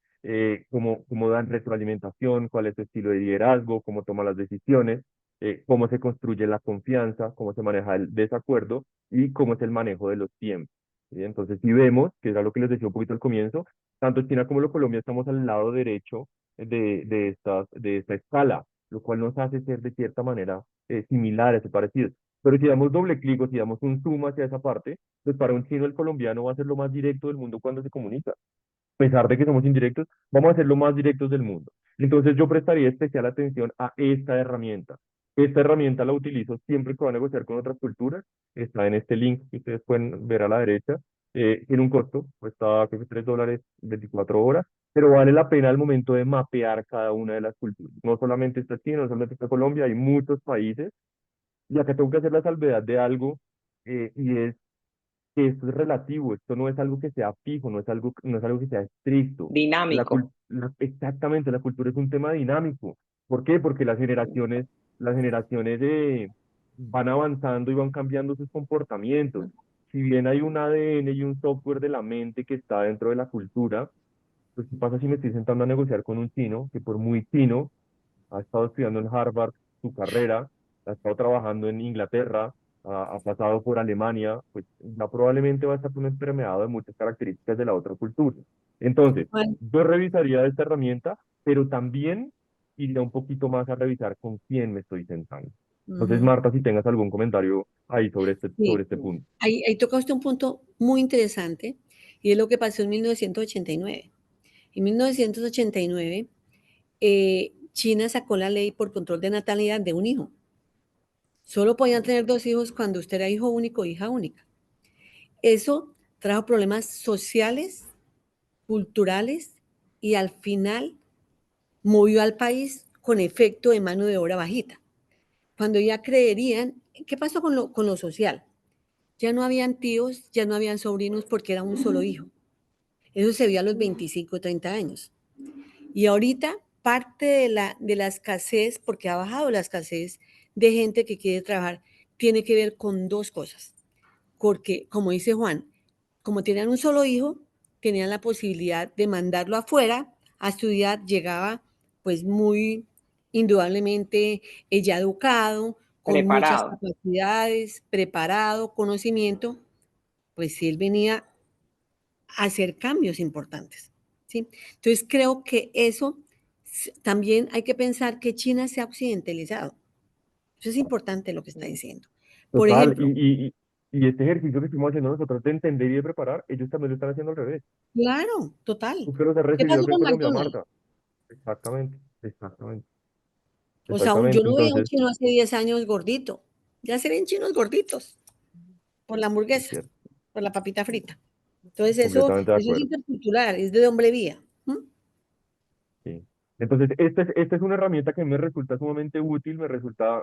cómo dan retroalimentación, cuál es su estilo de liderazgo, cómo toman las decisiones, cómo se construye la confianza, cómo se maneja el desacuerdo y cómo es el manejo de los tiempos. ¿Sí? Entonces, si vemos, que era lo que les decía un poquito al comienzo, tanto China como Colombia estamos al lado derecho de esta escala, lo cual nos hace ser de cierta manera similares o parecidos. Pero si damos doble clic o si damos un zoom hacia esa parte, pues para un chino el colombiano va a ser lo más directo del mundo cuando se comunica. A pesar de que somos indirectos, vamos a ser los más directos del mundo. Entonces yo prestaría especial atención a esta herramienta. Esta herramienta la utilizo siempre que voy a negociar con otras culturas. Está en este link que ustedes pueden ver a la derecha. Tiene un costo, cuesta creo que $3, 24 horas, pero vale la pena al momento de mapear cada una de las culturas. No solamente está China, no solamente está Colombia, hay muchos países. Y acá tengo que hacer la salvedad de algo, y es que esto es relativo, esto no es algo que sea fijo, no es algo que sea estricto. Dinámico. Exactamente, la cultura es un tema dinámico. ¿Por qué? Porque las generaciones las generaciones van avanzando y van cambiando sus comportamientos. Si bien hay un ADN y un software de la mente que está dentro de la cultura, pues ¿qué pasa si me estoy sentando a negociar con un chino que por muy chino ha estado estudiando en Harvard su carrera, ha estado trabajando en Inglaterra, ha pasado por Alemania, pues ya probablemente va a estar un permeado de muchas características de la otra cultura. Entonces, Juan, yo revisaría esta herramienta, pero también iría un poquito más a revisar con quién me estoy sentando. Entonces, ujú, Marta, si tengas algún comentario ahí sobre sí. este punto. Ahí toca usted un punto muy interesante y es lo que pasó en 1989. En 1989, China sacó la ley por control de natalidad de un hijo. Solo podían tener dos hijos cuando usted era hijo único o hija única. Eso trajo problemas sociales, culturales y al final movió al país con efecto de mano de obra bajita. Cuando ya creerían, ¿qué pasó con lo social? Ya no habían tíos, ya no habían sobrinos porque era un solo hijo. Eso se vio a los 25, 30 años. Y ahorita parte de la escasez, porque ha bajado la escasez de gente que quiere trabajar, tiene que ver con dos cosas. Porque, como dice Juan, como tenían un solo hijo, tenían la posibilidad de mandarlo afuera a estudiar, llegaba pues muy indudablemente ya educado, con muchas Preparado. capacidades, preparado, conocimiento, pues si él venía a hacer cambios importantes. ¿Sí? Entonces creo que eso también hay que pensar que China se ha occidentalizado. Eso es importante lo que está diciendo. Por Total, ejemplo, y este ejercicio que estamos haciendo nosotros de entender y de preparar, ellos también lo están haciendo al revés. claro, total. Tú que los has ¿Qué recibido pasó aquí en con Colombia, McDonald's? Marta. Exactamente, exactamente, O sea, yo exactamente. no veía a un Entonces, chino hace 10 años gordito. Ya se ven chinos gorditos por la es hamburguesa, cierto, por la papita frita. Entonces completamente de eso es acuerdo. intercultural, es de hombre vía. ¿Mm? Sí. Entonces, esta es una herramienta que me resulta sumamente útil, me resulta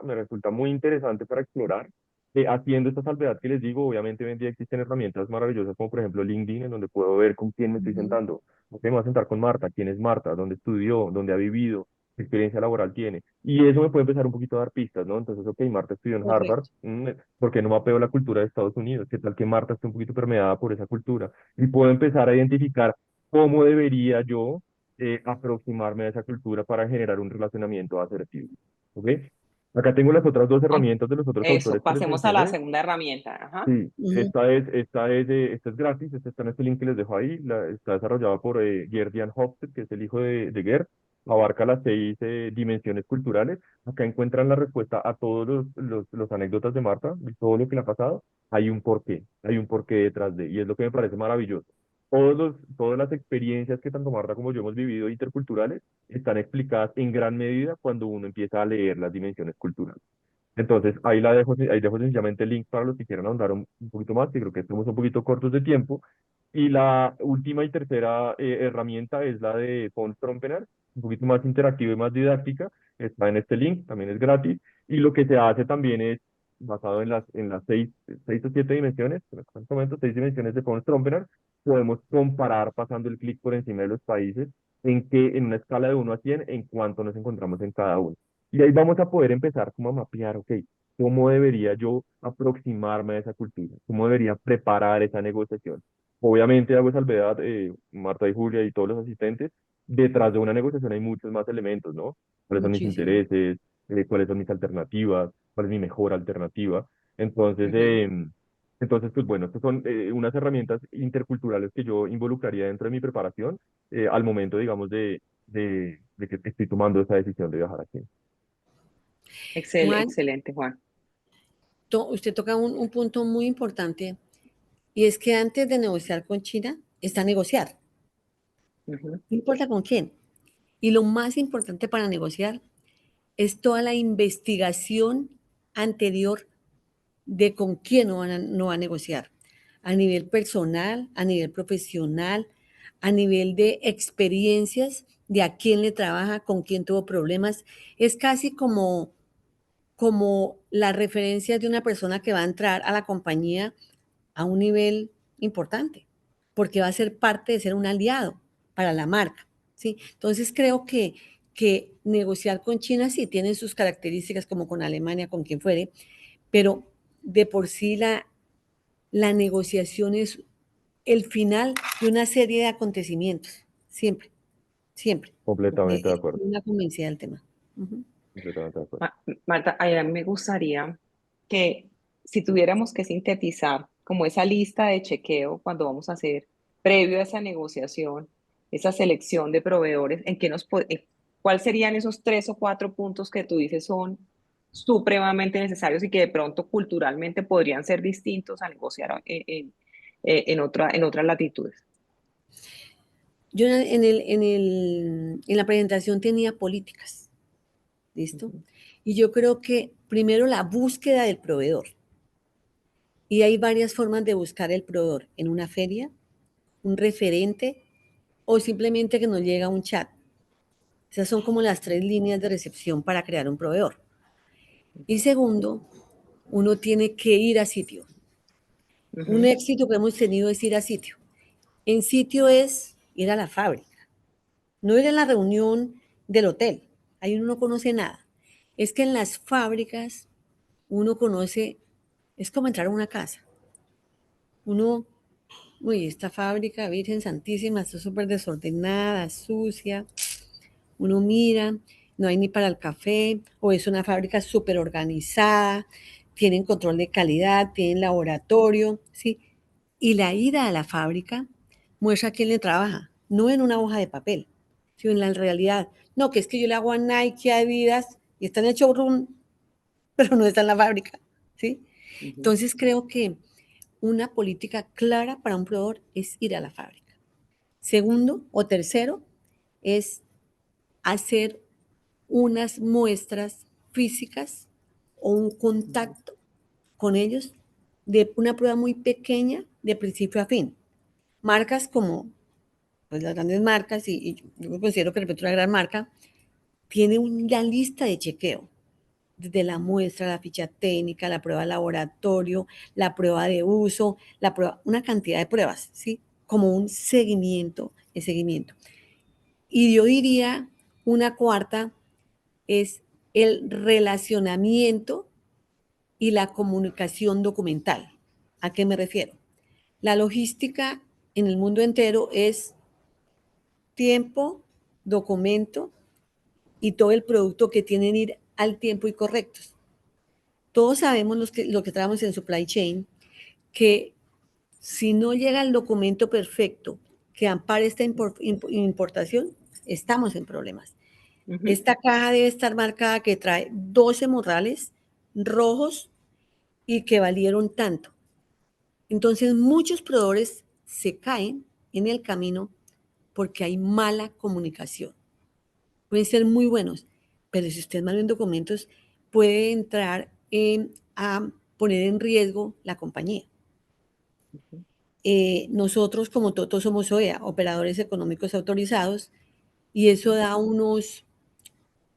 muy interesante para explorar. Haciendo esta salvedad que les digo, obviamente hoy en día existen herramientas maravillosas como por ejemplo LinkedIn, en donde puedo ver con quién me estoy Ujú, sentando. Ok, me voy a sentar con Marta, quién es Marta, dónde estudió, dónde ha vivido, qué experiencia laboral tiene. Y eso me puede empezar un poquito a dar pistas, ¿no? Entonces, ok, Marta estudió en Harvard, correcto. ¿por qué no mapeo la cultura de Estados Unidos? ¿Qué tal que Marta esté un poquito permeada por esa cultura? Y puedo empezar a identificar cómo debería yo aproximarme a esa cultura para generar un relacionamiento asertivo. ¿Ok? Acá tengo las otras dos Ok, herramientas de los otros eso, autores que les pasemos a la mencioné. segunda herramienta. Ajá. Sí, Ujú, esta es gratis, esta está en este link que les dejo ahí, está desarrollada por Gerd-Jan Hofstede, que es el hijo de Gerd, abarca las 6 dimensiones culturales. Acá encuentran la respuesta a todos los anécdotas de Marta, y todo lo que le ha pasado. Hay un porqué detrás de, y es lo que me parece maravilloso. Todas las experiencias que tanto Marta como yo hemos vivido interculturales están explicadas en gran medida cuando uno empieza a leer las dimensiones culturales. Entonces, ahí dejo sencillamente el link para los que quieran ahondar un poquito más, que creo que estamos un poquito cortos de tiempo. Y la última y tercera herramienta es la de Von Trompener, un poquito más interactiva y más didáctica. Está en este link, también es gratis. Y lo que se hace también es, basado en las 6 o 7 dimensiones, en este momento 6 dimensiones de Von Trompener, podemos comparar pasando el clic por encima de los países en una escala de 1 a 100 en cuánto nos encontramos en cada uno. Y ahí vamos a poder empezar como a mapear, ok, ¿cómo debería yo aproximarme a esa cultura? ¿Cómo debería preparar esa negociación? Obviamente hago salvedad, Marta y Julia y todos los asistentes, detrás de una negociación hay muchos más elementos, ¿no? ¿Cuáles son mis muchísimo. intereses? ¿Cuáles son mis alternativas? ¿Cuál es mi mejor alternativa? Entonces, Ujú. pues bueno, estas son unas herramientas interculturales que yo involucraría dentro de mi preparación al momento, digamos, de que estoy tomando esa decisión de viajar aquí. Juan, Excelente, Juan. usted toca un punto muy importante y es que antes de negociar con China está negociar, Ujú. no importa con quién. Y lo más importante para negociar es toda la investigación anterior de con quién no va a negociar, a nivel personal, a nivel profesional, a nivel de experiencias, de a quién le trabaja, con quién tuvo problemas. Es casi como la referencia de una persona que va a entrar a la compañía a un nivel importante, porque va a ser parte de ser un aliado para la marca, ¿sí? Entonces creo que que negociar con China sí tiene sus características como con Alemania, con quien fuere, pero de por sí la negociación es el final de una serie de acontecimientos, siempre, siempre. Completamente de Estoy acuerdo, una convencida del tema. Ujú. completamente de acuerdo. Ma- Marta, a mí me gustaría que si tuviéramos que sintetizar como esa lista de chequeo cuando vamos a hacer, previo a esa negociación, esa selección de proveedores, ¿cuáles serían esos 3 o 4 puntos que tú dices son supremamente necesarios y que de pronto culturalmente podrían ser distintos a negociar en otras latitudes? Yo en la presentación tenía políticas, ¿listo? Ujú, Y yo creo que primero la búsqueda del proveedor. Y hay varias formas de buscar el proveedor. En una feria, un referente o simplemente que nos llega un chat. Esas son como las 3 líneas de recepción para crear un proveedor. Y segundo, uno tiene que ir a sitio. Un ujú, éxito que hemos tenido es ir a sitio. En sitio es ir a la fábrica, no ir a la reunión del hotel. Ahí uno no conoce nada. Es que en las fábricas uno conoce, es como entrar a una casa. Uno, uy, esta fábrica, Virgen Santísima, está súper desordenada, sucia. Uno mira, no hay ni para el café, o es una fábrica súper organizada, tienen control de calidad, tienen laboratorio, ¿sí? Y la ida a la fábrica muestra quién le trabaja, no en una hoja de papel, sino en la realidad. No, que es que yo le hago a Nike, a Adidas, y está en el showroom, pero no está en la fábrica, ¿sí? ujú, Entonces creo que una política clara para un proveedor es ir a la fábrica. Segundo o tercero es hacer unas muestras físicas o un ujú, contacto con ellos de una prueba muy pequeña de principio a fin. Marcas como pues, las grandes marcas, y yo me considero que Repetto es una gran marca, tiene una lista de chequeo, desde la muestra, la ficha técnica, la prueba de laboratorio, la prueba de uso, la prueba, una cantidad de pruebas, ¿sí? Como un seguimiento, el seguimiento. Y yo diría una cuarta es el relacionamiento y la comunicación documental. ¿A qué me refiero? La logística en el mundo entero es tiempo, documento y todo el producto que tienen que ir al tiempo y correctos. Todos sabemos lo que trabajamos en supply chain que si no llega el documento perfecto que ampare esta importación, estamos en problemas. ujú, Esta caja debe estar marcada que trae 12 morrales rojos y que valieron tanto. Entonces muchos proveedores se caen en el camino porque hay mala comunicación. Pueden ser muy buenos, pero si usted mal en documentos puede entrar a poner en riesgo la compañía. ujú, Nosotros como Toto somos OEA, operadores económicos autorizados, y eso da unos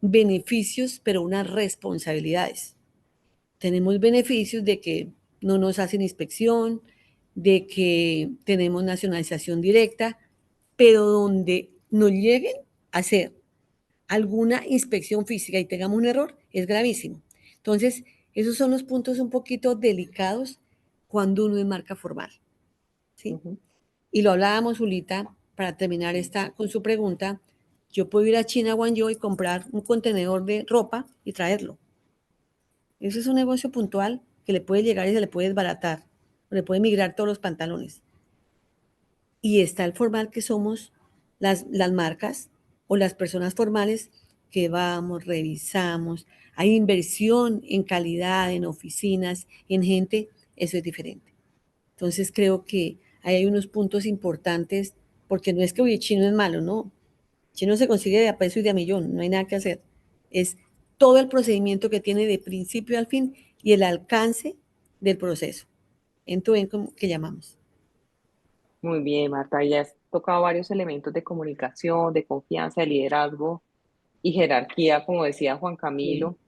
beneficios, pero unas responsabilidades. Tenemos beneficios de que no nos hacen inspección, de que tenemos nacionalización directa, pero donde nos lleguen a hacer alguna inspección física y tengamos un error, es gravísimo. Entonces, esos son los puntos un poquito delicados cuando uno es marca formal, ¿sí? ujú. Y lo hablábamos, Julita, para terminar esta con su pregunta, yo puedo ir a China, Guangzhou, y comprar un contenedor de ropa y traerlo. Eso es un negocio puntual que le puede llegar y se le puede desbaratar, o le puede migrar todos los pantalones. Y está el formal que somos las marcas o las personas formales que vamos, revisamos, hay inversión en calidad, en oficinas, en gente, eso es diferente. Entonces creo que ahí hay unos puntos importantes, porque no es que oye, chino es malo, no. Chino se consigue de a peso y de a millón, no hay nada que hacer. Es todo el procedimiento que tiene de principio al fin y el alcance del proceso. En tu en que llamamos. Muy bien, Marta, ya has tocado varios elementos de comunicación, de confianza, de liderazgo y jerarquía, como decía Juan Sí. Camilo.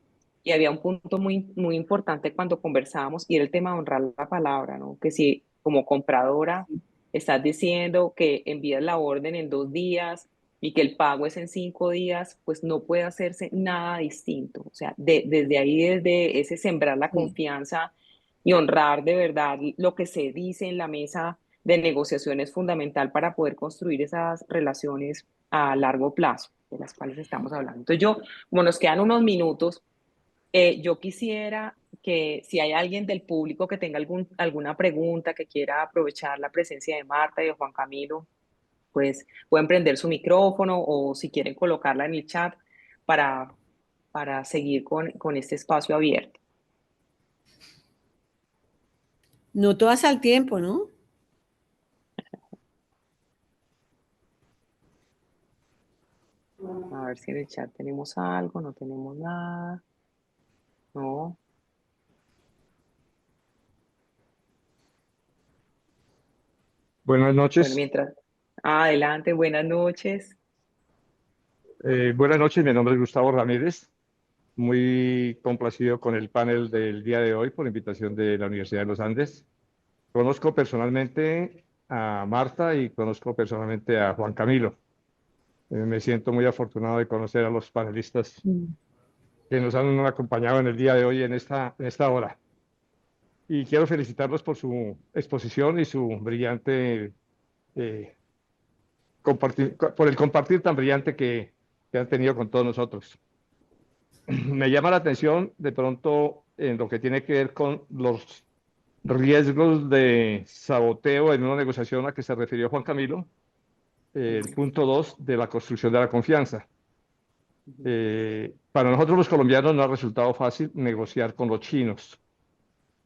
Y había un punto muy importante cuando conversábamos y era el tema de honrar la palabra, ¿no? Que si como compradora estás diciendo que envías la orden en 2 días y que el pago es en 5 días, pues no puede hacerse nada distinto. O sea, desde ahí, desde ese sembrar la Sí. confianza y honrar de verdad lo que se dice en la mesa de negociación es fundamental para poder construir esas relaciones a largo plazo, de las cuales estamos hablando. Entonces yo, como nos quedan unos minutos, yo quisiera que si hay alguien del público que tenga alguna pregunta, que quiera aprovechar la presencia de Marta y de Juan Camilo, pues pueden prender su micrófono o si quieren colocarla en el chat para, para seguir con este espacio abierto. No todas al tiempo, ¿no? A ver si en el chat tenemos algo, no tenemos nada. No. Buenas Bueno, noches. mientras. Adelante, buenas noches. Buenas noches, mi nombre es Gustavo Ramírez. Muy complacido con el panel del día de hoy por invitación de la Universidad de los Andes. Conozco personalmente a Marta y conozco personalmente a Juan Camilo. Me siento muy afortunado de conocer a los panelistas Mm. que nos han acompañado en el día de hoy en esta hora. Y quiero felicitarlos por su exposición y su brillante eh, por el compartir tan brillante que han tenido con todos nosotros. Me llama la atención de pronto en lo que tiene que ver con los riesgos de saboteo en una negociación a que se refirió Juan Camilo, el punto 2 de la construcción de la confianza. Para nosotros los colombianos no ha resultado fácil negociar con los chinos.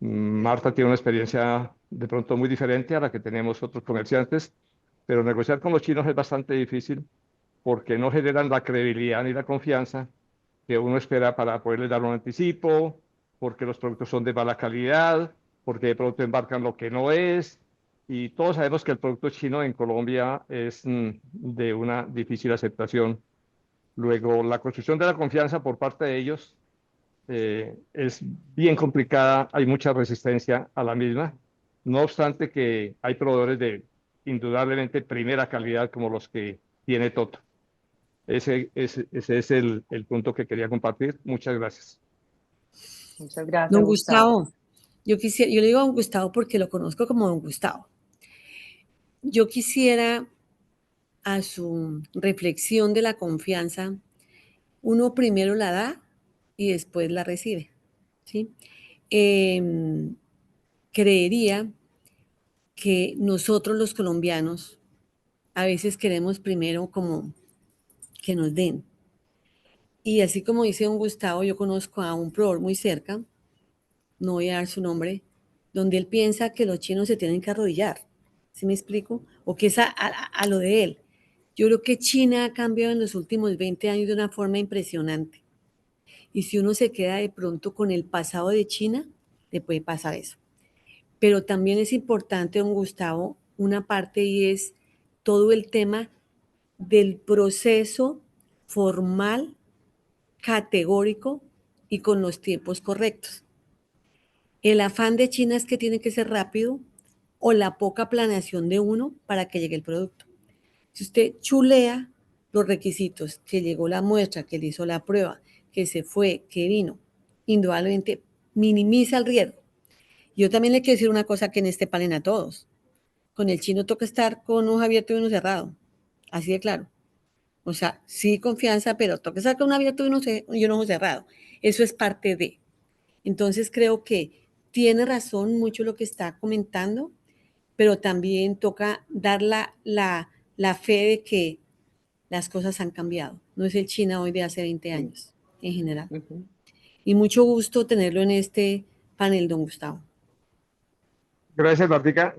Marta tiene una experiencia de pronto muy diferente a la que tenemos otros comerciantes, pero negociar con los chinos es bastante difícil porque no generan la credibilidad ni la confianza que uno espera para poderles dar un anticipo, porque los productos son de mala calidad, porque de pronto embarcan lo que no es, y todos sabemos que el producto chino en Colombia es de una difícil aceptación. Luego, la construcción de la confianza por parte de ellos es bien complicada, hay mucha resistencia a la misma, no obstante que hay proveedores de indudablemente primera calidad como los que tiene Toto. Ese es el punto que quería compartir. Muchas gracias. Muchas gracias, Don Gustavo. Gustavo, yo le digo a don Gustavo porque lo conozco como don Gustavo. Yo quisiera, a su reflexión de la confianza, uno primero la da y después la recibe, ¿sí? Em, Creería que nosotros los colombianos a veces queremos primero como que nos den. Y así como dice don Gustavo, yo conozco a un proveedor muy cerca, no voy a dar su nombre, donde él piensa que los chinos se tienen que arrodillar. ¿Sí me explico? O que es a lo de él. Yo creo que China ha cambiado en los últimos 20 años de una forma impresionante. Y si uno se queda de pronto con el pasado de China, le puede pasar eso. Pero también es importante, don Gustavo, una parte y es todo el tema del proceso formal, categórico y con los tiempos correctos. El afán de China es que tiene que ser rápido o la poca planeación de uno para que llegue el producto. Si usted chulea los requisitos, que llegó la muestra, que le hizo la prueba, que se fue, que vino, indudablemente minimiza el riesgo. Yo también le quiero decir una cosa que en este panel a todos. Con el chino toca estar con un ojo abierto y uno cerrado. Así de claro. O sea, sí confianza, pero toca estar con un abierto y un ojo cerrado. Eso es parte de. Entonces creo que tiene razón mucho lo que está comentando, pero también toca dar la fe de que las cosas han cambiado. No es el China hoy de hace 20 Sí. años, en general. Ujú. Y mucho gusto tenerlo en este panel, don Gustavo. Gracias, Martica,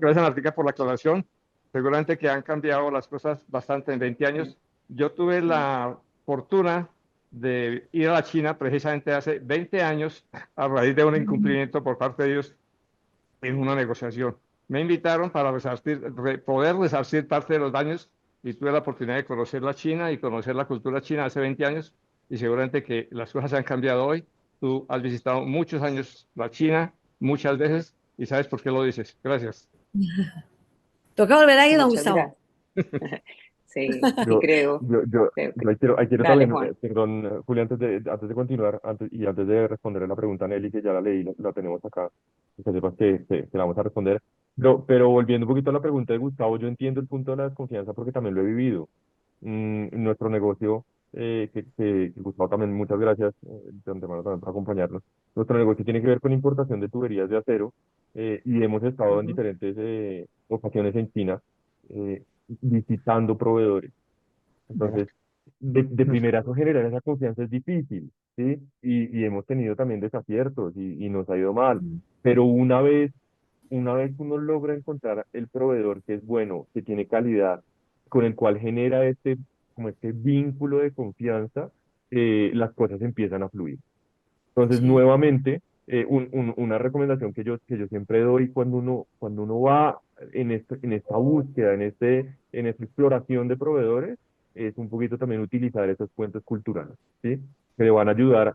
por la aclaración. Seguramente que han cambiado las cosas bastante en 20 años. Yo tuve la fortuna de ir a la China precisamente hace 20 años a raíz de un incumplimiento por parte de ellos en una negociación. Me invitaron para poder resarcir parte de los daños y tuve la oportunidad de conocer la China y conocer la cultura china hace 20 años y seguramente que las cosas han cambiado hoy. Tú has visitado muchos años la China, muchas veces, y sabes por qué lo dices. Gracias. Toca volver ahí, don Muchas Gustavo. gracias. Sí, sí Yo, creo que- ahí quiero Dale, también, Juan. perdón, Julia, antes de continuar, antes de responder la pregunta a Nelly, que ya la leí, la tenemos acá, que sepas que la vamos a responder. Pero volviendo un poquito a la pregunta de Gustavo, yo entiendo el punto de la desconfianza porque también lo he vivido. Nuestro negocio, que Gustavo también, muchas gracias de antemano también por acompañarnos. Nuestro negocio tiene que ver con importación de tuberías de acero y hemos estado en Ujú. diferentes ocasiones en China visitando proveedores. Bueno, Entonces, de primerazo generar esa confianza es difícil, ¿sí? Y hemos tenido también desaciertos y nos ha ido mal. Pero una vez uno logra encontrar el proveedor que es bueno, que tiene calidad, con el cual genera como este vínculo de confianza, las cosas empiezan a fluir. Entonces, Sí. nuevamente, una recomendación que yo siempre doy cuando uno va en esta búsqueda, en esta exploración de proveedores, es un poquito también utilizar esos puentes culturales, ¿sí? Que le van a ayudar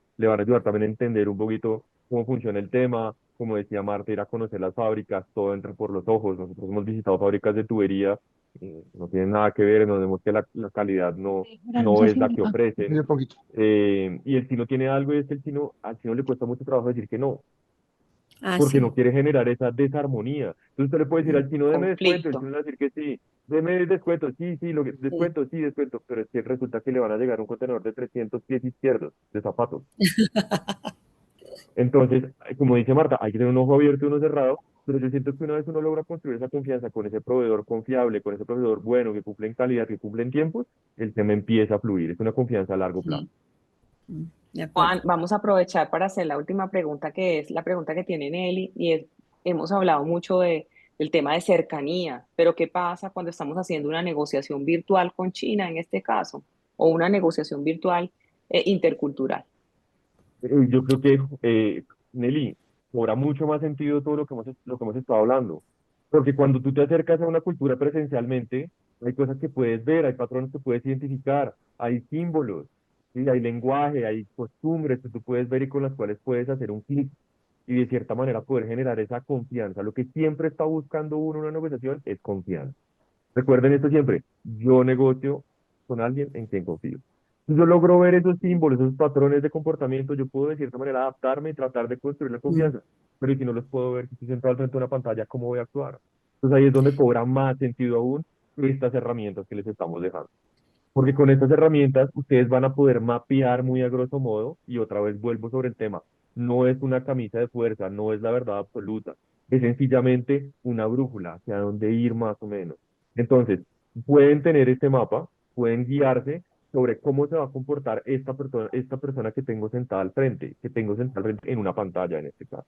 también a entender un poquito cómo funciona el tema, como decía Marta, ir a conocer las fábricas, todo entra por los ojos. Nosotros hemos visitado fábricas de tubería, no tienen nada que ver, nos vemos que la calidad no es la que ofrecen. un poquito. Y el chino tiene algo y es que al chino le cuesta mucho trabajo decir que no, Ah, porque no sí. quiere generar esa desarmonía. Entonces usted le puede decir Mm. al chino, deme descuento, el Conflicto. chino le va a decir que sí, deme descuento, sí, sí, Sí. descuento, sí, descuento, pero es que resulta que le van a llegar un contenedor de 300 pies izquierdos de zapatos. Entonces, como dice Marta, hay que tener un ojo abierto y uno cerrado, pero yo siento que una vez uno logra construir esa confianza con ese proveedor confiable, con ese proveedor bueno, que cumple en calidad, que cumple en tiempos, el tema empieza a fluir. Es una confianza a largo plazo. Sí. Mm. De Juan, acuerdo. vamos a aprovechar para hacer la última pregunta, que es la pregunta que tiene Nelly, y es, hemos hablado mucho del tema de cercanía, pero ¿qué pasa cuando estamos haciendo una negociación virtual con China en este caso, o una negociación virtual intercultural? Yo creo que, Nelly, cobra mucho más sentido todo lo que hemos estado hablando. Porque cuando tú te acercas a una cultura presencialmente, hay cosas que puedes ver, hay patrones que puedes identificar, hay símbolos, ¿sí? Hay lenguaje, hay costumbres que tú puedes ver y con las cuales puedes hacer un clic y de cierta manera poder generar esa confianza. Lo que siempre está buscando uno en una negociación es confianza. Recuerden esto siempre, yo negocio con alguien en quien confío. Si yo logro ver esos símbolos, esos patrones de comportamiento, yo puedo de cierta manera adaptarme y tratar de construir la Mm. confianza. Pero si no los puedo ver, si estoy sentado al frente de una pantalla, ¿cómo voy a actuar? Entonces ahí es donde cobra más sentido aún estas herramientas que les estamos dejando. Porque con estas herramientas ustedes van a poder mapear muy a grosso modo, y otra vez vuelvo sobre el tema, no es una camisa de fuerza, no es la verdad absoluta, es sencillamente una brújula hacia dónde ir más o menos. Entonces, pueden tener este mapa, pueden guiarse sobre cómo se va a comportar esta persona que tengo sentada al frente, que tengo sentada al frente en una pantalla en este caso.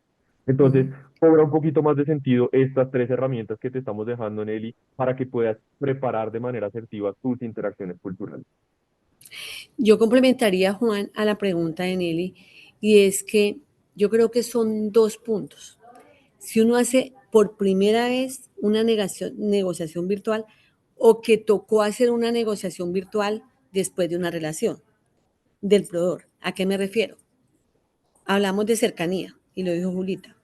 Entonces, Ujú. cobra un poquito más de sentido estas tres herramientas que te estamos dejando, Nelly, para que puedas preparar de manera asertiva tus interacciones culturales. Yo complementaría, Juan, a la pregunta de Nelly, y es que yo creo que son dos puntos. Si uno hace por primera vez una negociación virtual o que tocó hacer una negociación virtual después de una relación del proveedor. ¿A qué me refiero? Hablamos de cercanía, y lo dijo Julita.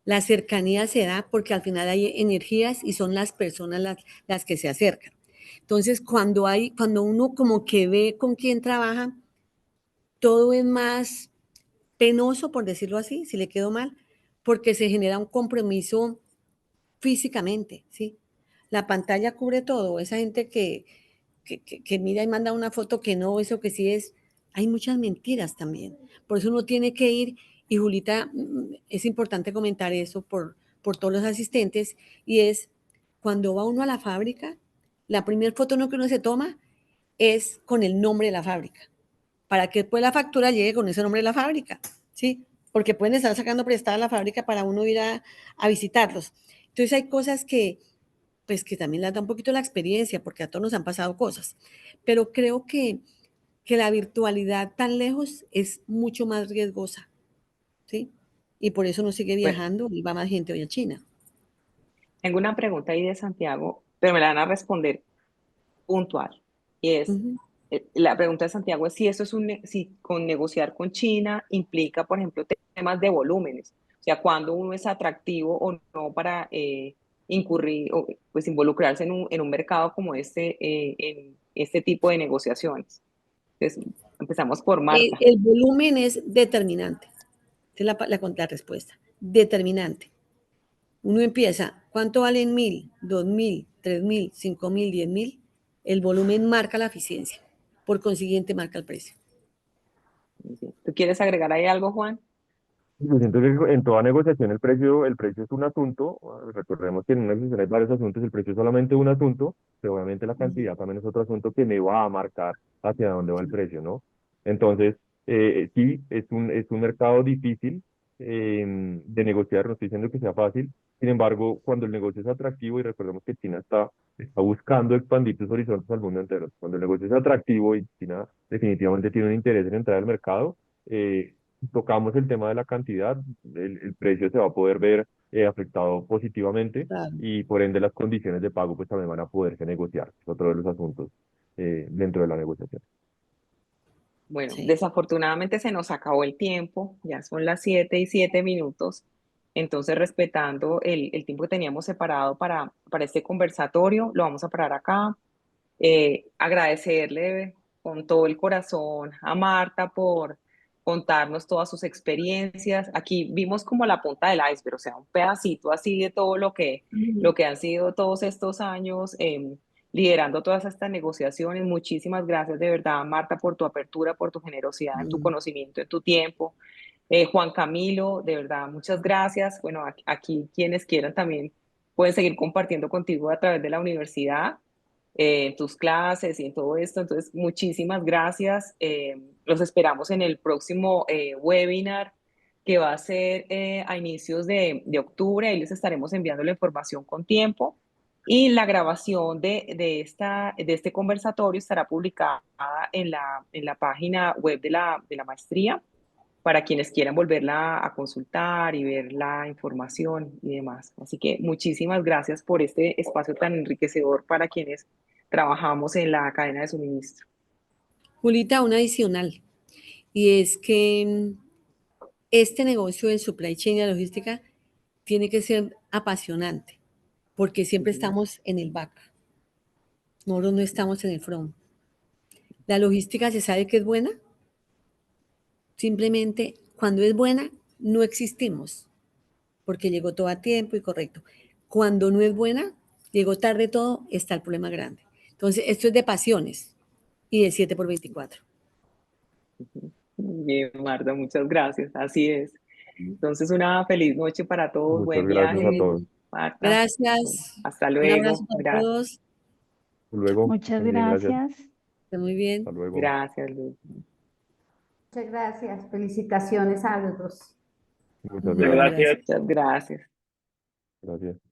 La cercanía se da porque al final hay energías y son las personas las que se acercan. Entonces, cuando uno como que ve con quién trabaja, todo es más penoso, por decirlo así, si le quedó mal, porque se genera un compromiso físicamente, ¿sí? La pantalla cubre todo, esa gente que mira y manda una foto que no, eso que sí es, hay muchas mentiras también. Por eso uno tiene que ir, y Julita, es importante comentar eso por todos los asistentes, y es cuando va uno a la fábrica, la primera foto no que uno se toma es con el nombre de la fábrica, para que después la factura llegue con ese nombre de la fábrica, ¿sí? Porque pueden estar sacando prestada la fábrica para uno ir a visitarlos. Entonces hay cosas que, pues que también les da un poquito la experiencia, porque a todos nos han pasado cosas. Pero creo que la virtualidad tan lejos es mucho más riesgosa, ¿sí? Y por eso no sigue Bueno, viajando y va más gente hoy a China. tengo una pregunta ahí de Santiago, pero me la van a responder puntual. Y es, Ujú. la pregunta de Santiago es si eso es si con negociar con China implica, por ejemplo, temas de volúmenes. O sea, cuando uno es atractivo o no para incurrir o pues involucrarse en un mercado como en este tipo de negociaciones. Entonces, empezamos por Marta. El volumen es determinante. Esa es la respuesta. Determinante. Uno empieza, ¿cuánto valen 1.000, 2.000, 3.000, 5.000, 10.000? El volumen marca la eficiencia. Por consiguiente, marca el precio. ¿Tú quieres agregar ahí algo, Juan? Yo siento que en toda negociación el precio es un asunto. Recordemos que en una negociación hay varios asuntos, el precio es solamente un asunto, pero obviamente la cantidad también es otro asunto que me va a marcar hacia dónde va el precio, ¿no? Entonces, sí, es un mercado difícil de negociar, no estoy diciendo que sea fácil. Sin embargo, cuando el negocio es atractivo, y recordemos que China está buscando expandir sus horizontes al mundo entero, cuando el negocio es atractivo y China definitivamente tiene un interés en entrar al mercado, tocamos el tema de la cantidad, el precio se va a poder ver afectado positivamente Claro. y por ende las condiciones de pago pues también van a poderse negociar. Es otro de los asuntos dentro de la negociación. Bueno, Sí. desafortunadamente se nos acabó el tiempo, ya son las 7:07. Entonces, respetando el tiempo que teníamos separado para este conversatorio, lo vamos a parar acá. Agradecerle con todo el corazón a Marta por contarnos todas sus experiencias. Aquí vimos como la punta del iceberg, o sea, un pedacito así de todo lo que han sido todos estos años liderando todas estas negociaciones. Muchísimas gracias de verdad, Marta, por tu apertura, por tu generosidad, en tu conocimiento, en tu tiempo. Juan Camilo, de verdad, muchas gracias. Bueno, aquí quienes quieran también pueden seguir compartiendo contigo a través de la universidad, en tus clases y en todo esto. Entonces, muchísimas gracias. Los esperamos en el próximo webinar que va a ser a inicios de octubre. Ahí les estaremos enviando la información con tiempo. Y la grabación de este conversatorio estará publicada en la página web de la maestría para quienes quieran volverla a consultar y ver la información y demás. Así que muchísimas gracias por este espacio tan enriquecedor para quienes trabajamos en la cadena de suministro. Julita, una adicional, y es que este negocio de supply chain y la logística tiene que ser apasionante, porque siempre estamos en el back. Nosotros no estamos en el front. La logística se sabe que es buena, simplemente cuando es buena no existimos, porque llegó todo a tiempo y correcto. Cuando no es buena, llegó tarde todo, está el problema grande. Entonces, esto es de pasiones y de 7x24. Bien, Marta, muchas gracias. Así es. Entonces, una feliz noche para todos. Muchas Buen gracias a viaje, todos. Marta. Bueno, Gracias. hasta Un abrazo luego. para Gracias. todos. Hasta luego. Muchas Muy bien, gracias. gracias. Está muy bien. Hasta luego. Gracias, Luz. Muchas gracias. Felicitaciones a los dos. Muchas Muchas gracias. gracias. Muchas gracias. Gracias.